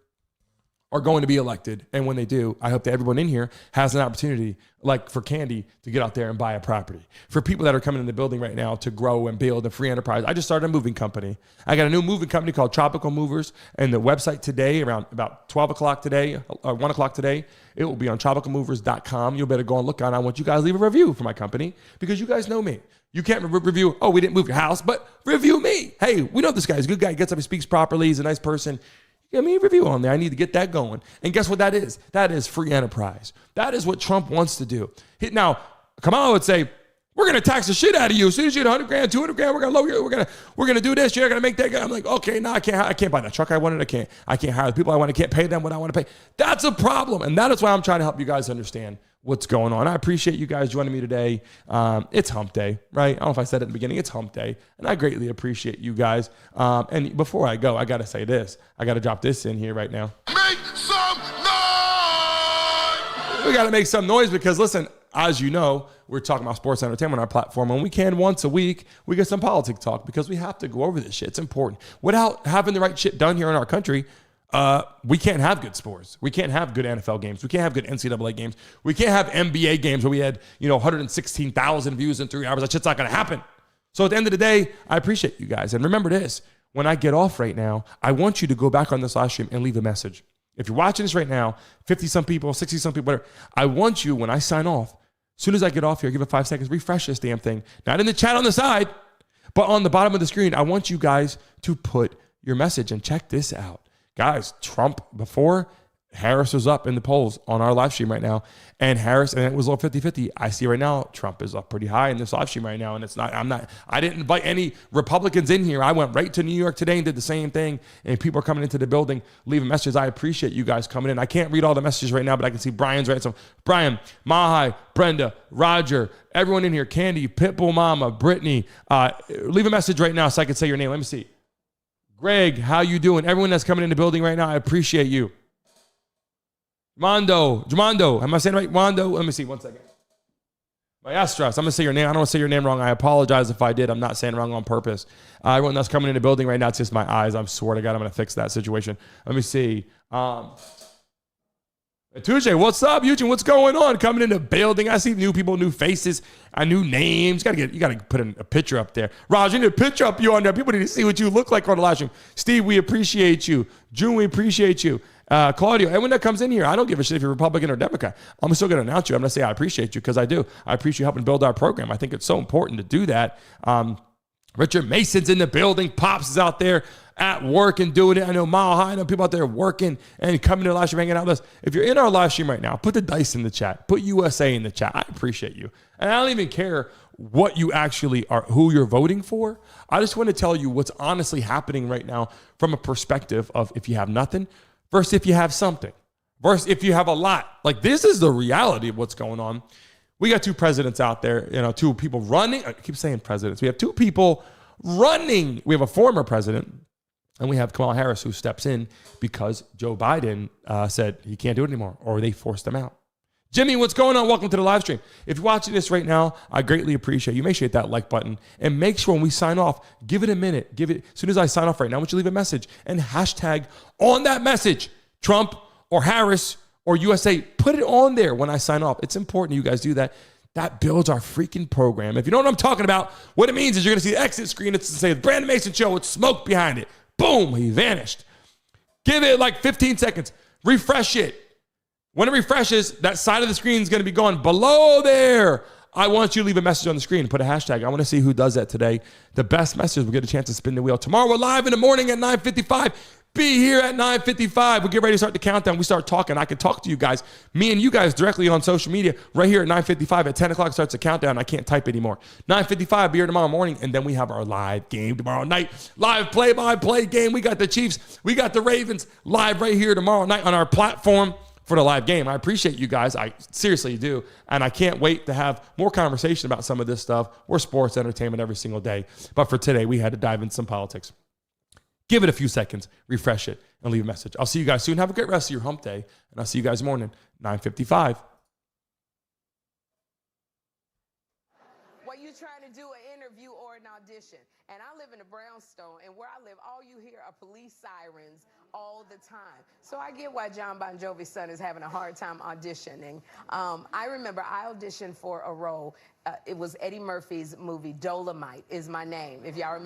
are going to be elected. And when they do, I hope that everyone in here has an opportunity, like for Candy, to get out there and buy a property. For people that are coming in the building right now to grow and build a free enterprise. I just started a moving company. I got a new moving company called Tropical Movers. And the website today, around about 12 o'clock today, or 1 o'clock today, it will be on tropicalmovers.com. You'll better go and look on. I want you guys to leave a review for my company because you guys know me. You can't review, we didn't move your house, but review me. Hey, we know this guy. He's a good guy. He gets up, he speaks properly. He's a nice person. Give me a review on there. I need to get that going. And guess what that is? That is free enterprise. That is what Trump wants to do. Now, Kamala would say, we're going to tax the shit out of you. As soon as you get 100 grand, 200 grand, we're going to lower you. We're going to do this. You're going to make that guy. I'm like, okay, no, I can't buy that truck I wanted. I can't hire the people I want. I can't pay them what I want to pay. That's a problem. And that is why I'm trying to help you guys understand what's going on. I appreciate you guys joining me today. It's hump day, right? I don't know if I said it in the beginning. It's hump day. And I greatly appreciate you guys. And before I go, I got to say this. I got to drop this in here right now. Make some noise! We got to make some noise because, listen, as you know, we're talking about sports entertainment on our platform. And we can once a week, we get some politics talk because we have to go over this shit. It's important. Without having the right shit done here in our country, we can't have good sports. We can't have good NFL games. We can't have good NCAA games. We can't have NBA games where we had, 116,000 views in 3 hours. That shit's not going to happen. So at the end of the day, I appreciate you guys. And remember this, when I get off right now, I want you to go back on this live stream and leave a message. If you're watching this right now, 50-some people, 60-some people, whatever, I want you, when I sign off, as soon as I get off here, give it 5 seconds, refresh this damn thing. Not in the chat on the side, but on the bottom of the screen. I want you guys to put your message and check this out. Guys, Trump, before Harris was up in the polls on our live stream right now, and Harris, and it was a little 50-50. I see right now, Trump is up pretty high in this live stream right now, and I didn't invite any Republicans in here. I went right to New York today and did the same thing, and people are coming into the building, leaving messages. I appreciate you guys coming in. I can't read all the messages right now, but I can see Brian's right. So Brian, Mahai, Brenda, Roger, everyone in here, Candy, Pitbull Mama, Brittany, leave a message right now so I can say your name. Let me see. Greg, how you doing? Everyone that's coming in the building right now, I appreciate you. Jamando, am I saying it right? Wando, let me see, 1 second. Maestras, I'm going to say your name. I don't want to say your name wrong. I apologize if I did. I'm not saying it wrong on purpose. Everyone that's coming in the building right now, it's just my eyes. I swear to God, I'm going to fix that situation. Let me see. Tujay, what's up, Eugene? What's going on? Coming in the building. I see new people, new faces, new names. You gotta put a picture up there. Raj, you need a picture up you on there. People need to see what you look like on the live stream. Steve, we appreciate you. June, we appreciate you. Claudio, everyone that comes in here, I don't give a shit if you're Republican or Democrat. I'm still going to announce you. I'm going to say I appreciate you because I do. I appreciate you helping build our program. I think it's so important to do that. Richard Mason's in the building. Pops is out there at work and doing it. I know Mile High. I know people out there working and coming to the live stream, hanging out with us. If you're in our live stream right now, put the dice in the chat. Put USA in the chat. I appreciate you. And I don't even care what you actually are, who you're voting for. I just want to tell you what's honestly happening right now from a perspective of if you have nothing versus if you have something versus if you have a lot. Like, this is the reality of what's going on. We got two presidents out there, two people running. I keep saying presidents. We have two people running. We have a former president, and we have Kamala Harris, who steps in because Joe Biden said he can't do it anymore, or they forced him out. Jimmy, what's going on? Welcome to the live stream. If you're watching this right now, I greatly appreciate you. Make sure you hit that like button, and make sure when we sign off, give it a minute. As soon as I sign off right now, I want you to leave a message and hashtag on that message, Trump or Harris or USA, put it on there when I sign off. It's important you guys do that. That builds our freaking program. If you know what I'm talking about, what it means is you're going to see the exit screen. It's to say the Brandon Mason Show with smoke behind it. Boom, he vanished. Give it like 15 seconds. Refresh it. When it refreshes, that side of the screen is going to be going below there. I want you to leave a message on the screen. Put a hashtag. I want to see who does that today. The best message will get a chance to spin the wheel. Tomorrow we're live in the morning at 9:55. Be here at 9:55. We'll get ready to start the countdown. We start talking. I can talk to you guys, me and you guys directly on social media right here at 9:55. At 10 o'clock starts the countdown. I can't type anymore. 9:55, be here tomorrow morning. And then we have our live game tomorrow night. Live play-by-play game. We got the Chiefs. We got the Ravens live right here tomorrow night on our platform for the live game. I appreciate you guys. I seriously do. And I can't wait to have more conversation about some of this stuff. We're sports entertainment every single day. But for today, we had to dive into some politics. Give it a few seconds, refresh it, and leave a message. I'll see you guys soon. Have a great rest of your hump day. And I'll see you guys morning, 9:55. What you trying to do, an interview or an audition? And I live in a brownstone, and where I live, all you hear are police sirens all the time. So I get why John Bon Jovi's son is having a hard time auditioning. I remember I auditioned for a role. It was Eddie Murphy's movie, Dolomite is My Name, if y'all remember.